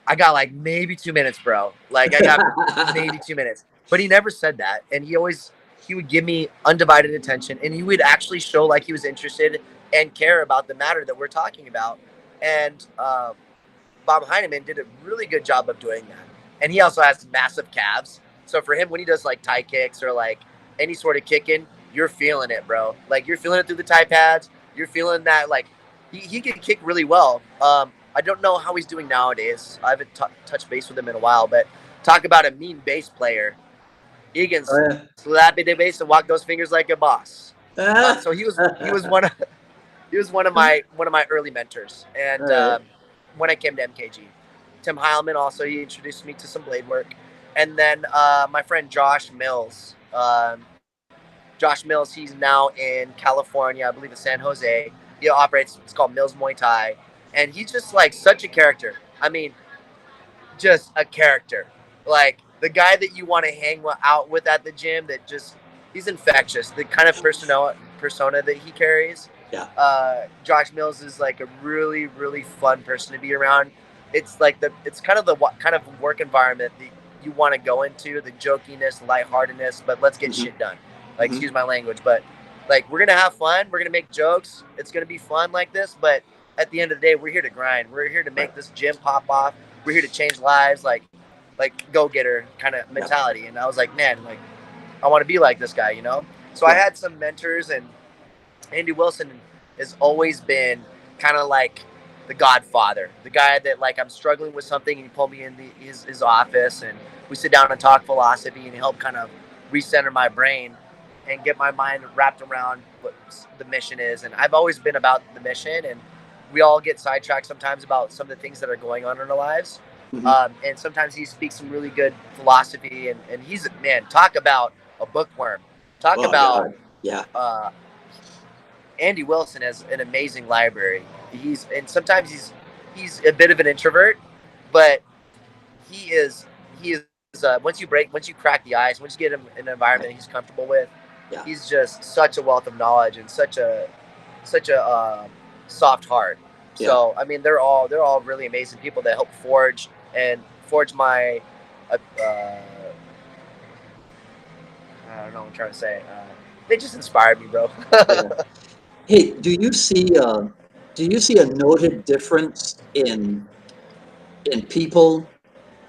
I got like maybe 2 minutes, bro. Like I got maybe 2 minutes. But he never said that. And he would give me undivided attention and he would actually show like he was interested and care about the matter that we're talking about. And Bob Heineman did a really good job of doing that. And he also has massive calves. So for him, when he does like tie kicks or like any sort of kicking, you're feeling it, bro. Like you're feeling it through the tie pads. You're feeling that like he can kick really well. I don't know how he's doing nowadays. I haven't touched base with him in a while, but talk about a mean bass player. He can Oh yeah. slap it the bass and walk those fingers like a boss. Ah. So he was one of my early mentors. All And right. when I came to MKG, Tim Heilman also he introduced me to some blade work, and then my friend Josh Mills. Josh Mills, he's now in California, I believe in San Jose. He operates. It's called Mills Muay Thai, and he's just like such a character. I mean, just a character. Like the guy that you want to hang out with at the gym that just he's infectious. The kind of persona that he carries. Yeah. Josh Mills is like a really really fun person to be around. It's kind of the kind of work environment that you want to go into, the jokiness, lightheartedness, but let's get Hmm. shit done. Like Hmm. excuse my language, but like we're gonna have fun, we're gonna make jokes, it's gonna be fun like this, but at the end of the day, we're here to grind. We're here to Right. make this gym pop off. We're here to change lives, like go getter kind of Yeah. mentality. And I was like, man, like I want to be like this guy, you know. So I Right. had some mentors, and Andy Wilson has always been kind of like the Godfather, the guy that like I'm struggling with something, and he pulled me in his office, and we sit down and talk philosophy, and he helped kind of recenter my brain and get my mind wrapped around what the mission is. And I've always been about the mission, and we all get sidetracked sometimes about some of the things that are going on in our lives. Hmm. And sometimes he speaks some really good philosophy, and he's man, talk about a bookworm, talk Oh about God. Yeah. uh, Andy Wilson has an amazing library. Sometimes he's a bit of an introvert, but he is once you crack the ice, once you get him in an environment Right. he's comfortable with, Yeah. he's just such a wealth of knowledge and such a soft heart. Yeah. So I mean, they're all really amazing people that help forge my I don't know what I'm trying to say. They just inspired me, bro. Yeah. Hey, do you see a noted difference in people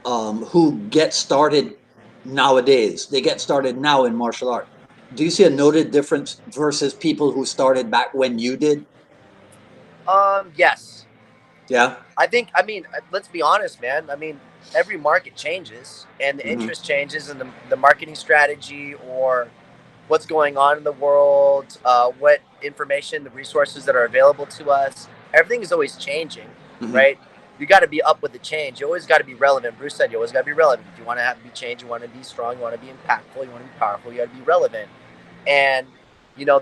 who get started nowadays? They get started now in martial art. Do you see a noted difference versus people who started back when you did? Yes. Yeah. I think. I mean, let's be honest, man. I mean, every market changes, and the Hmm. interest changes, and the marketing strategy or what's going on in the world, what information, the resources that are available to us. Everything is always changing, Hmm. right? You got to be up with the change. You always got to be relevant. Bruce said you always got to be relevant. If you want to be change, you want to be strong, you want to be impactful, you want to be powerful, you got to be relevant. And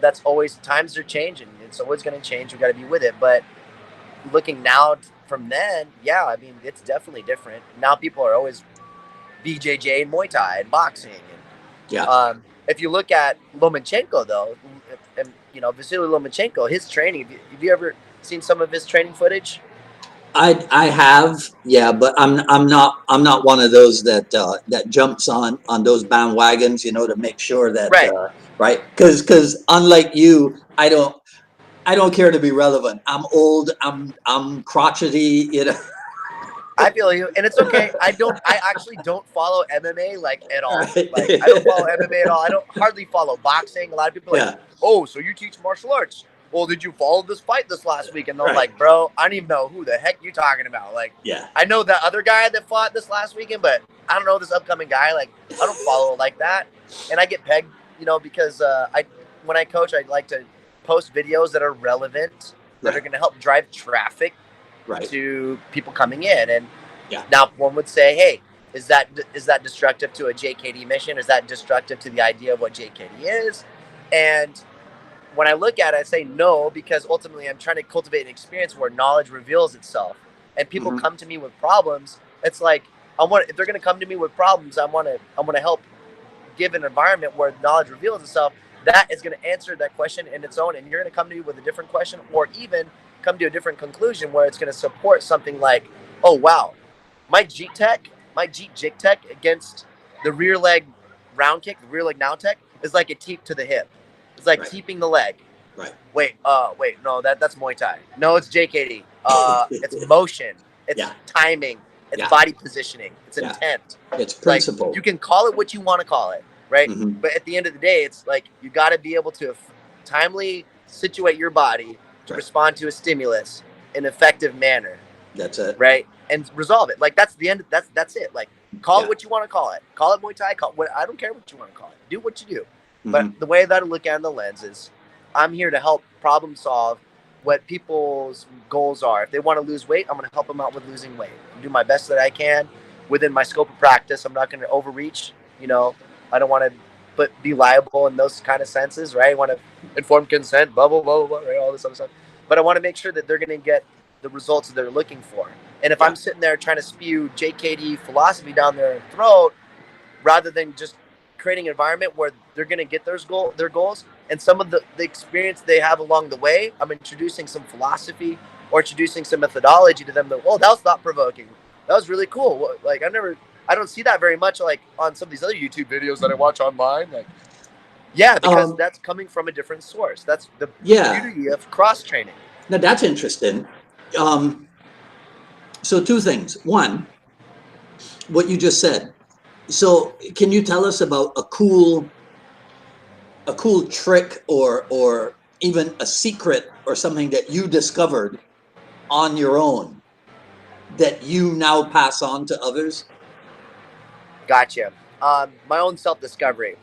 that's always times are changing. It's always going to change. We got to be with it. But looking now from then, yeah, I mean, it's definitely different. Now people are always BJJ and Muay Thai and boxing. And Yeah. if you look at Lomachenko, though, and Vasily Lomachenko, his training. Have you ever seen some of his training footage? I have, yeah, but I'm not one of those that jumps on those bandwagons, to make sure that Right. right, because unlike you, I don't care to be relevant. I'm old. I'm crotchety. I feel you, and it's okay. I actually don't follow MMA like at all. Right. Like I don't follow MMA at all. I don't hardly follow boxing. A lot of people are like, Yeah. oh, so you teach martial arts? Well, did you follow this fight this last week? And I'm Right. like, bro, I don't even know who the heck you're talking about. Like, Yeah. I know that other guy that fought this last weekend, but I don't know this upcoming guy. Like, I don't follow like that, and I get pegged, because when I coach, I like to post videos that are relevant, that are going to help drive traffic Right. to people coming in. And Yeah. now one would say, hey, is that destructive to a JKD mission? Is that destructive to the idea of what JKD is? And when I look at it, I say no, because ultimately I'm trying to cultivate an experience where knowledge reveals itself, and people come to me with problems. It's like if they're going to come to me with problems, I want to help give an environment where knowledge reveals itself. That is going to answer that question in its own, and you're going to come to me with a different question, or even come to a different conclusion where it's going to support something like, oh wow, my Jeet jig tech against the rear leg round kick, the rear leg now tech is like a teep to the hip. It's like teeping the leg. Right. Wait, no, that's Muay Thai. No, it's JKD. It's motion. It's timing. It's body positioning. It's intent. It's principle. Like, you can call it what you want to call it, right? But at the end of the day, it's like you got to be able to timely situate your body to respond to a stimulus in an effective manner. That's it. Right? And resolve it. Like, that's the end. That's it. Like, call it what you want to call it. Call it Muay Thai. I don't care what you want to call it. Do what you do. But the way that I look at the lens is, I'm here to help problem solve what people's goals are. If they want to lose weight, I'm going to help them out with losing weight. Do my best that I can within my scope of practice. I'm not going to overreach. I don't want to be liable in those kind of senses, right? I want to inform consent, blah, blah, blah, blah, right? All this other stuff. But I want to make sure that they're going to get the results that they're looking for. And if I'm sitting there trying to spew JKD philosophy down their throat, rather than just creating an environment where they're going to get their goals, and some of the experience they have along the way, I'm introducing some philosophy or introducing some methodology to them that, that was thought-provoking. That was really cool. Like, I don't see that very much, like, on some of these other YouTube videos that I watch online. Like, because that's coming from a different source. That's the beauty of cross-training. Now, that's interesting. So two things. One, what you just said. So can you tell us about a cool trick or even a secret or something that you discovered on your own that you now pass on to others? Gotcha. My own self-discovery.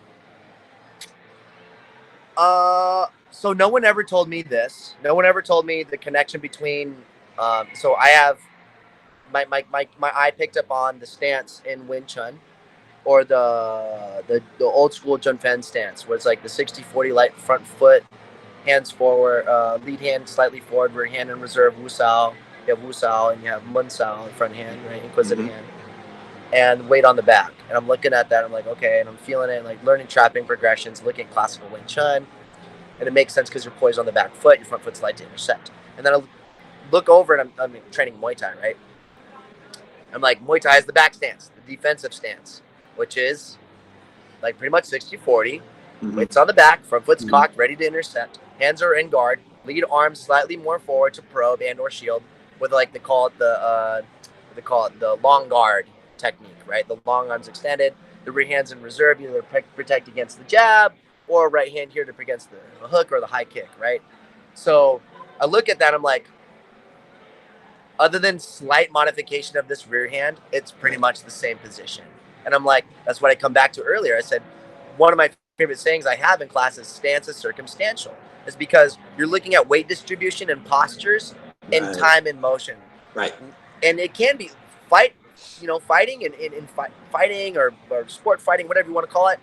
So no one ever told me this. No one ever told me the connection between, so I have my eye picked up on the stance in Wing Chun, or the old school Jun Fan stance, where it's like the 60-40 light front foot, hands forward, lead hand slightly forward, rear hand in reserve, Wu Sao. You have Wu Sao, and you have Mun Sao in front hand, right? Inquisitive hand. And weight on the back. And I'm looking at that, I'm like, okay, and I'm feeling it, like learning trapping progressions, looking at classical Wing Chun. And it makes sense because you're poised on the back foot, your front foot's light to intersect. And then I look over and I'm training Muay Thai, right? I'm like, Muay Thai is the back stance, the defensive stance, which is like pretty much 60-40. Weights on the back, front foot's cocked, ready to intercept. Hands are in guard, lead arms slightly more forward to probe and or shield, with like they call it the long guard technique, right? The long arms extended, the rear hands in reserve, either protect against the jab, or right hand here to against the hook or the high kick, right? So I look at that, I'm like, other than slight modification of this rear hand, it's pretty much the same position. And I'm like, that's what I come back to earlier. I said, one of my favorite sayings I have in class is stance is circumstantial. It's because you're looking at weight distribution and postures and time and motion. Right. And it can be fighting and fighting or sport fighting, whatever you want to call it.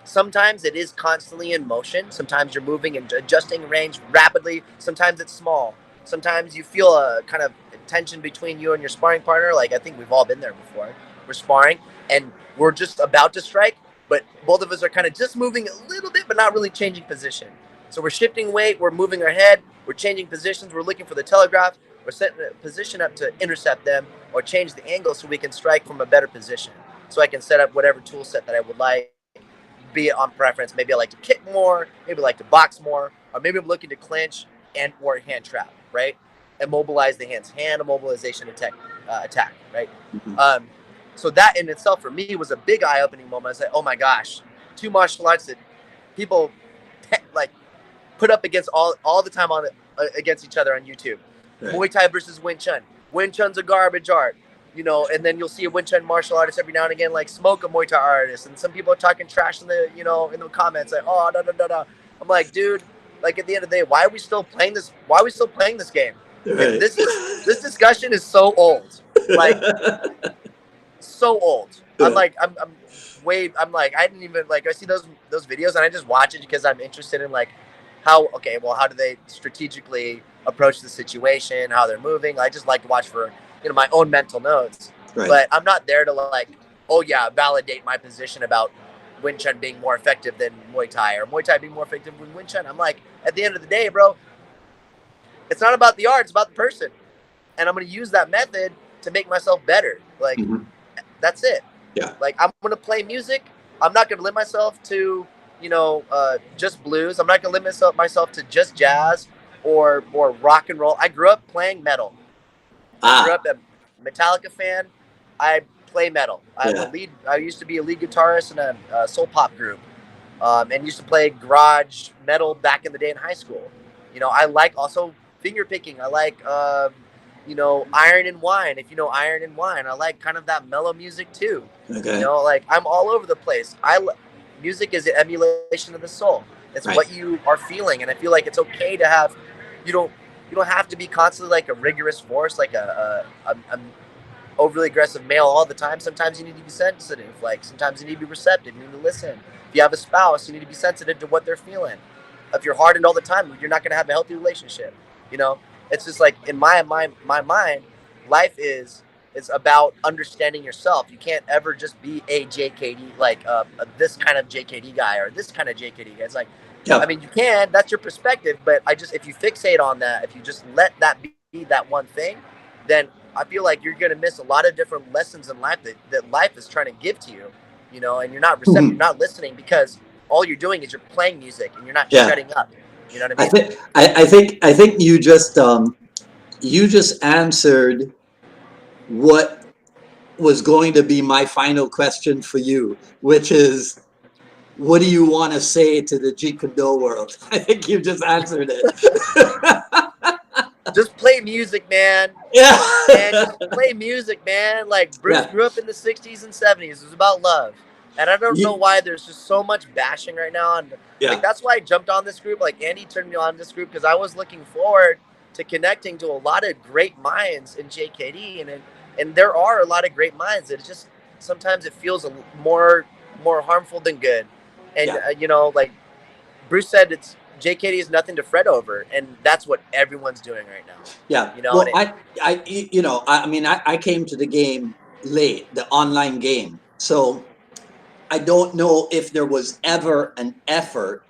Sometimes it is constantly in motion. Sometimes you're moving and adjusting range rapidly. Sometimes it's small. Sometimes you feel a kind of tension between you and your sparring partner. Like, I think we've all been there before. We're sparring and we're just about to strike, but both of us are kind of just moving a little bit, but not really changing position. So we're shifting weight, we're moving our head, we're changing positions, we're looking for the telegraph, we're setting a position up to intercept them or change the angle so we can strike from a better position. So I can set up whatever tool set that I would like, be it on preference. Maybe I like to kick more, maybe I like to box more, or maybe I'm looking to clinch and or hand trap, right? Immobilize the hands, hand immobilization attack, right? Mhm. So that in itself for me was a big eye-opening moment. I was like, oh my gosh, two martial arts that people like put up against all the time on against each other on YouTube. Right. Muay Thai versus Wing Chun. Wing Chun's a garbage art, you know, and then you'll see a Wing Chun martial artist every now and again like smoke a Muay Thai artist, and some people are talking trash in the in the comments like, oh da da da da. I'm like, dude, like at the end of the day, why are we still playing this? Why are we still playing this game? Right. This discussion is so old, like so old. I'm like I'm like I didn't even like I see those videos and I just watch it because I'm interested in like how how do they strategically approach the situation, how they're moving. I just like to watch for my own mental notes. Right. But I'm not there to like validate my position about Wing Chun being more effective than Muay Thai or Muay Thai being more effective than Wing Chun. I'm like, at the end of the day, bro, it's not about the art, it's about the person. And I'm going to use that method to make myself better. Like, that's it. Yeah. Like, I'm going to play music. I'm not going to limit myself to, just blues. I'm not going to limit myself to just jazz or rock and roll. I grew up playing metal. I grew up a Metallica fan. I play metal. I used to be a lead guitarist in a soul pop group, and used to play garage metal back in the day in high school. I like also finger picking. I like, Iron and Wine. If you know Iron and Wine, I like kind of that mellow music too. Okay. Like I'm all over the place. Music is an emulation of the soul. It's Right. what you are feeling, and I feel like it's okay to have. You don't have to be constantly like a rigorous force, like a overly aggressive male all the time. Sometimes you need to be sensitive. Like sometimes you need to be receptive. You need to listen. If you have a spouse, you need to be sensitive to what they're feeling. If you're hardened all the time, you're not going to have a healthy relationship. It's just like in my mind, life is about understanding yourself. You can't ever just be a JKD, like this kind of JKD guy or this kind of JKD guy. It's like, I mean, you can, that's your perspective, but if you fixate on that, if you just let that be that one thing, then I feel like you're going to miss a lot of different lessons in life that life is trying to give to you, and you're not receptive, you're not listening because all you're doing is you're playing music and you're not shutting up. You know what I mean? I think you just answered what was going to be my final question for you, which is, what do you want to say to the Jeet Kune world? I think you just answered it. Just play music, man. Yeah. And just play music, man. Like Bruce grew up in the 60s and 70s. It was about love. And I don't know why there's just so much bashing right now. And like that's why I jumped on this group. Like Andy turned me on this group because I was looking forward to connecting to a lot of great minds in JKD, and there are a lot of great minds. It just sometimes it feels more harmful than good. And like Bruce said, it's JKD is nothing to fret over, and that's what everyone's doing right now. Yeah. Well, I came to the game late, the online game, so I don't know if there was ever an effort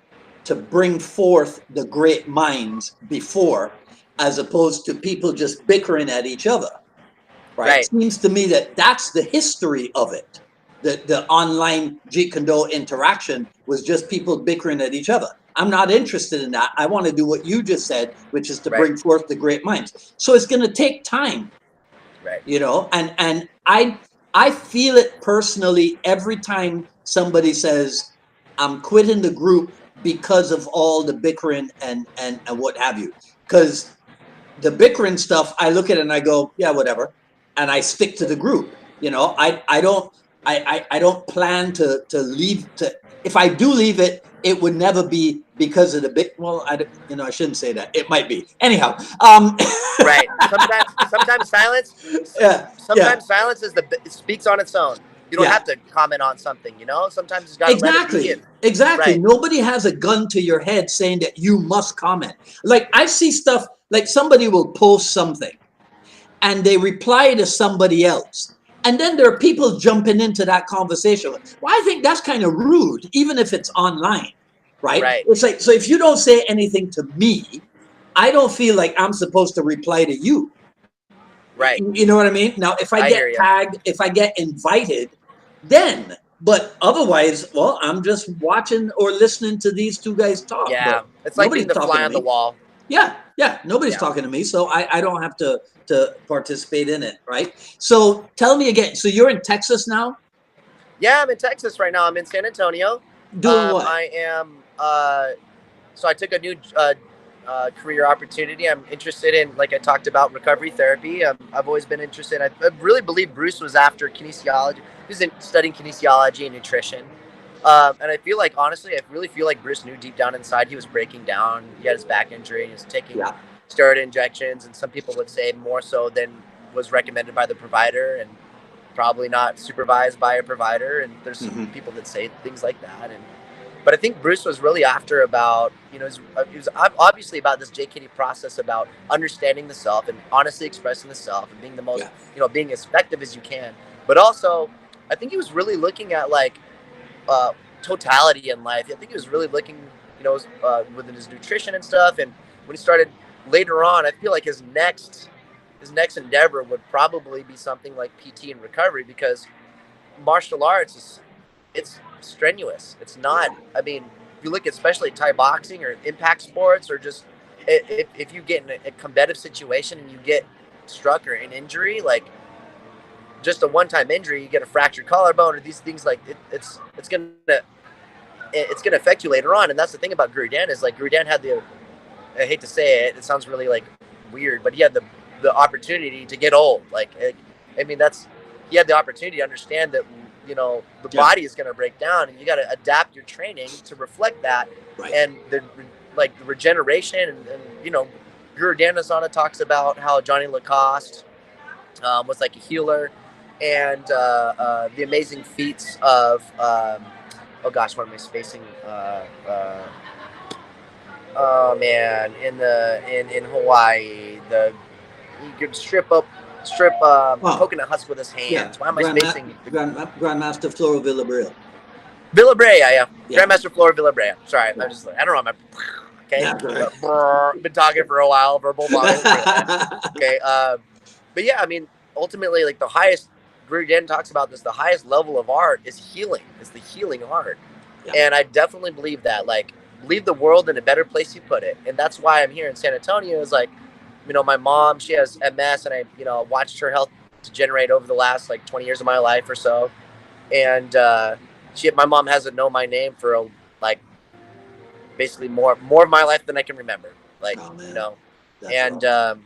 to bring forth the great minds before, as opposed to people just bickering at each other. Right. It seems to me that that's the history of it. The online Jeet Kune interaction was just people bickering at each other. I'm not interested in that. I want to do what you just said, which is to bring forth the great minds. So it's going to take time, and I feel it personally every time somebody says, I'm quitting the group because of all the bickering and what have you. Because the bickering stuff, I look at it and I go, yeah, whatever. And I stick to the group. I don't plan to leave. If I do leave it, it would never be because of the big. Well, I shouldn't say that. It might be. Anyhow. Right. Sometimes silence. Yeah. Sometimes silence it speaks on its own. You don't have to comment on something. Sometimes you got to let it be. Exactly. Right. Nobody has a gun to your head saying that you must comment. Like I see stuff like somebody will post something, and they reply to somebody else. And then there are people jumping into that conversation. Well, I think that's kind of rude, even if it's online, right? It's like, so if you don't say anything to me, I don't feel like I'm supposed to reply to you. Right. You know what I mean? Now, if I get tagged, if I get invited, then, but otherwise, well, I'm just watching or listening to these two guys talk. Yeah. It's like being the fly on the wall. Yeah. Yeah, nobody's Yeah. talking to me, so I don't have to participate in it, right? So tell me again. So you're in Texas now, Yeah, I'm in Texas right now. I'm in San Antonio. doing what? I am. So I took a new career opportunity. I'm interested in, like I talked about, recovery therapy. I've always been interested. I really believe Bruce was after kinesiology. He was studying kinesiology and nutrition. And I feel like, honestly, I really feel like Bruce knew deep down inside he was breaking down. He had his back injury. He was taking Yeah. steroid injections, and some people would say more so than was recommended by the provider, and probably not supervised by a provider. And there's some Hmm. people that say things like that. And but I think Bruce was really after about, he was obviously about this JKD process, about understanding the self and honestly expressing the self and being the most, Yeah. being as effective as you can. But also, I think he was really looking at like uh, totality in life. I think he was really looking, within his nutrition and stuff. And when he started later on, I feel like his next endeavor would probably be something like PT and recovery, because martial arts is it's strenuous. It's not. Yeah. I mean, if you look at especially Thai boxing or impact sports, or just if you get in a competitive situation and you get struck or an injury, like just a one-time injury, you get a fractured collarbone or these things, like it's gonna affect you later on. And that's the thing about Guru Dan, is like Guru Dan had I hate to say it, it sounds really like weird, but he had the opportunity to get old. I mean, he had the opportunity to understand that the Yeah. body is going to break down, and you got to adapt your training to reflect that. Right. And the regeneration, and Guru Danasana talks about how Johnny Lacoste was like a healer, and the amazing feats of oh gosh, what am I spacing? Oh man, in Hawaii, you could strip Oh, coconut husk with his yeah. hands. Why am I spacing? Grandmaster Floro Villarreal. Villabrea, yeah, Yeah. Grandmaster Flora Villabrea. Sorry, Yeah. I don't know. Okay, That's right. been talking for a while. Verbal vomit. Okay, but yeah, I mean, ultimately, like the highest. Guru Dan talks about this. The highest level of art is healing. Is the healing art. Yeah. And I definitely believe that. Like, leave the world in a better place you put it. And that's why I'm here in San Antonio. Is like, my mom, she has MS, and I, watched her health degenerate over the last like 20 years of my life or so. And my mom hasn't known my name for like basically more of my life than I can remember. Like, Oh man. That's and rough.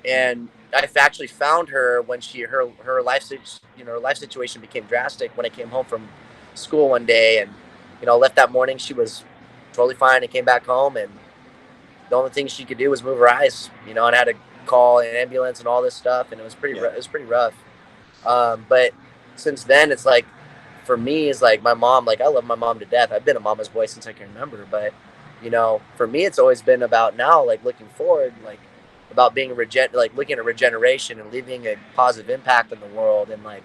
and I've actually found her when her life situation became drastic, when I came home from school one day, and left that morning. She was totally fine and came back home, and the only thing she could do was move her eyes, and I had to call an ambulance and all this stuff, and it was pretty rough. But since then, it's like, for me, it's like my mom. Like, I love my mom to death. I've been a mama's boy since I can remember. But for me, it's always been about now, like looking forward, like about being looking at regeneration and leaving a positive impact in the world, and like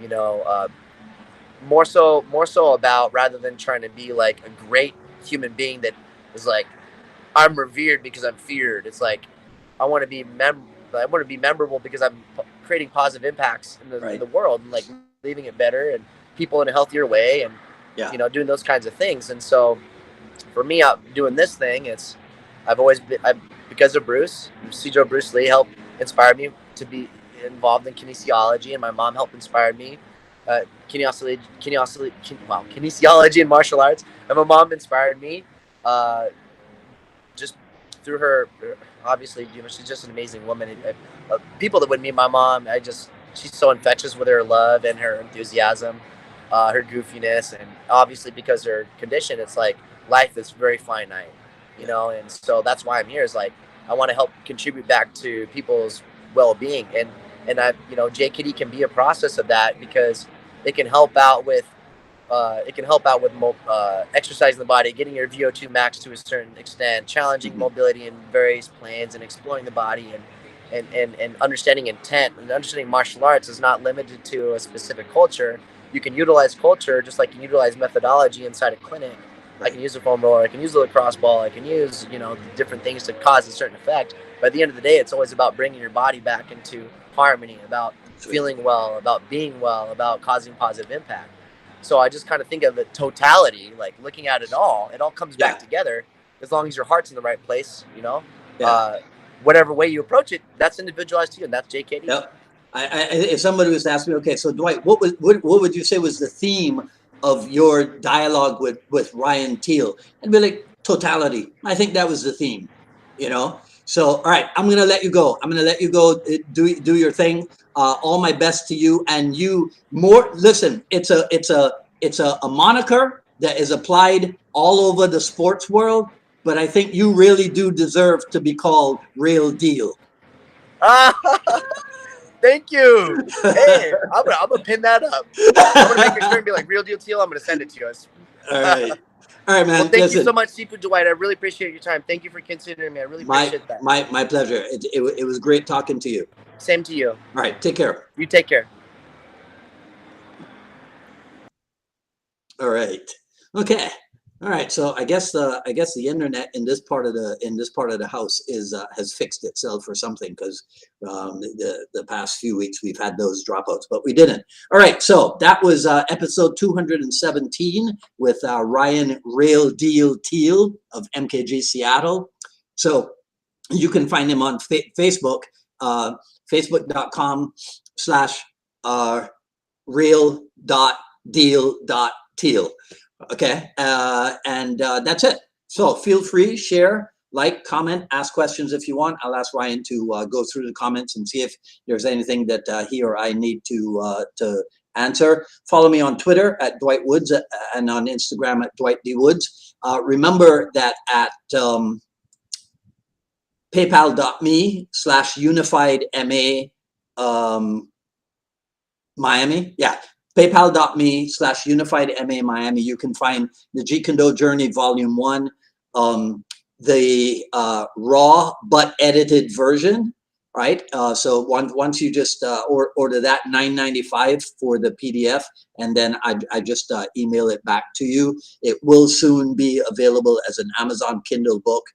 you know, uh, more so about, rather than trying to be like a great human being that is like, I'm revered because I'm feared. It's like I want to be memorable because I'm creating positive impacts in the Right. world, and like leaving it better and people in a healthier way, and Yeah. doing those kinds of things. And so for me, out doing this thing, I've always been because of Bruce Lee helped inspire me to be involved in kinesiology, and my mom helped inspire me. Kinesiology and martial arts. And my mom inspired me, uh, just through her. Obviously, she's just an amazing woman. People that would meet my mom, she's so infectious with her love and her enthusiasm, her goofiness, and obviously because her condition, it's like life is very finite, Yeah. and so that's why I'm here. Is like, I want to help contribute back to people's well-being, and JKD can be a process of that, because it can help out with exercising the body, getting your VO2 max to a certain extent, challenging Hmm. mobility in various planes, and exploring the body, and understanding intent. And understanding martial arts is not limited to a specific culture. You can utilize culture just like you utilize methodology inside a clinic. I can Right. use a foam roller, I can use a lacrosse ball, I can use different things to cause a certain effect. But at the end of the day, it's always about bringing your body back into harmony, about Sweet. feeling well, about being well, about causing positive impact. So I just kind of think of the totality, like looking at it all comes back Yeah. together, as long as your heart's in the right place. uh, whatever way you approach it, that's individualized to you, and that's JKD. Yep. If somebody was to ask me, okay, so Dwight, what would you say was the theme of your dialogue with Ryan Teal? I'd be like, totality. I think that was the theme, you know. So, all right, I'm gonna let you go. I'm gonna let you go. Do your thing. All my best to you, and you more. Listen, it's a moniker that is applied all over the sports world, but I think you really do deserve to be called Real Deal. Thank you. Hey, I'm gonna pin that up. I'm gonna make a shirt and be like, "Real Deal Teal." I'm gonna send it to you. All right. All right, man. Well, thank Listen, you so much, Seafood Dwight. I really appreciate your time. Thank you for considering me. I really appreciate that. My pleasure. It was great talking to you. Same to you. All right. Take care. You take care. All right. Okay. All right. So I guess the internet in this part of the house is has fixed itself or something, because the past few weeks we've had those dropouts, but we didn't. All right. So that was episode 217 with Ryan Real Deal Teal of MKG Seattle. So you can find him on Facebook, facebook.com/real.deal.teal. Okay, and that's it. So feel free, share, like, comment, ask questions if you want. I'll ask Ryan to go through the comments and see if there's anything that he or I need to answer. Follow me on Twitter at Dwight Woods and on Instagram at Dwight D. Woods. Remember that at paypal.me/unifiedma Miami. Yeah. PayPal.me/unifiedma Miami. You can find the Jeet Kune Journey Volume 1, the raw but edited version, right? So once you just order that, $9.95 for the PDF, and then I just email it back to you. It will soon be available as an Amazon Kindle book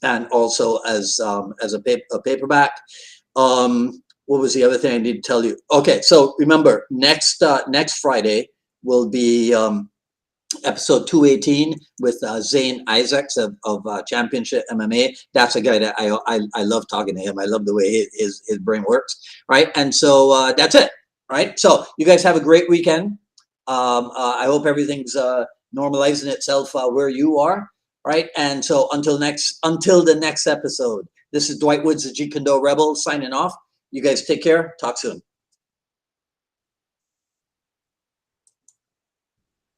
and also as a paperback. What was the other thing I need to tell you? Okay, so remember, next Friday will be episode 218 with Zane Isaacs of Championship MMA. That's a guy that I love talking to him. I love the way his brain works, right? And so that's it, right? So you guys have a great weekend. I hope everything's normalizing itself where you are, right? And so until the next episode, this is Dwight Woods, the Jeet Kune Rebel, signing off. You guys take care. Talk soon.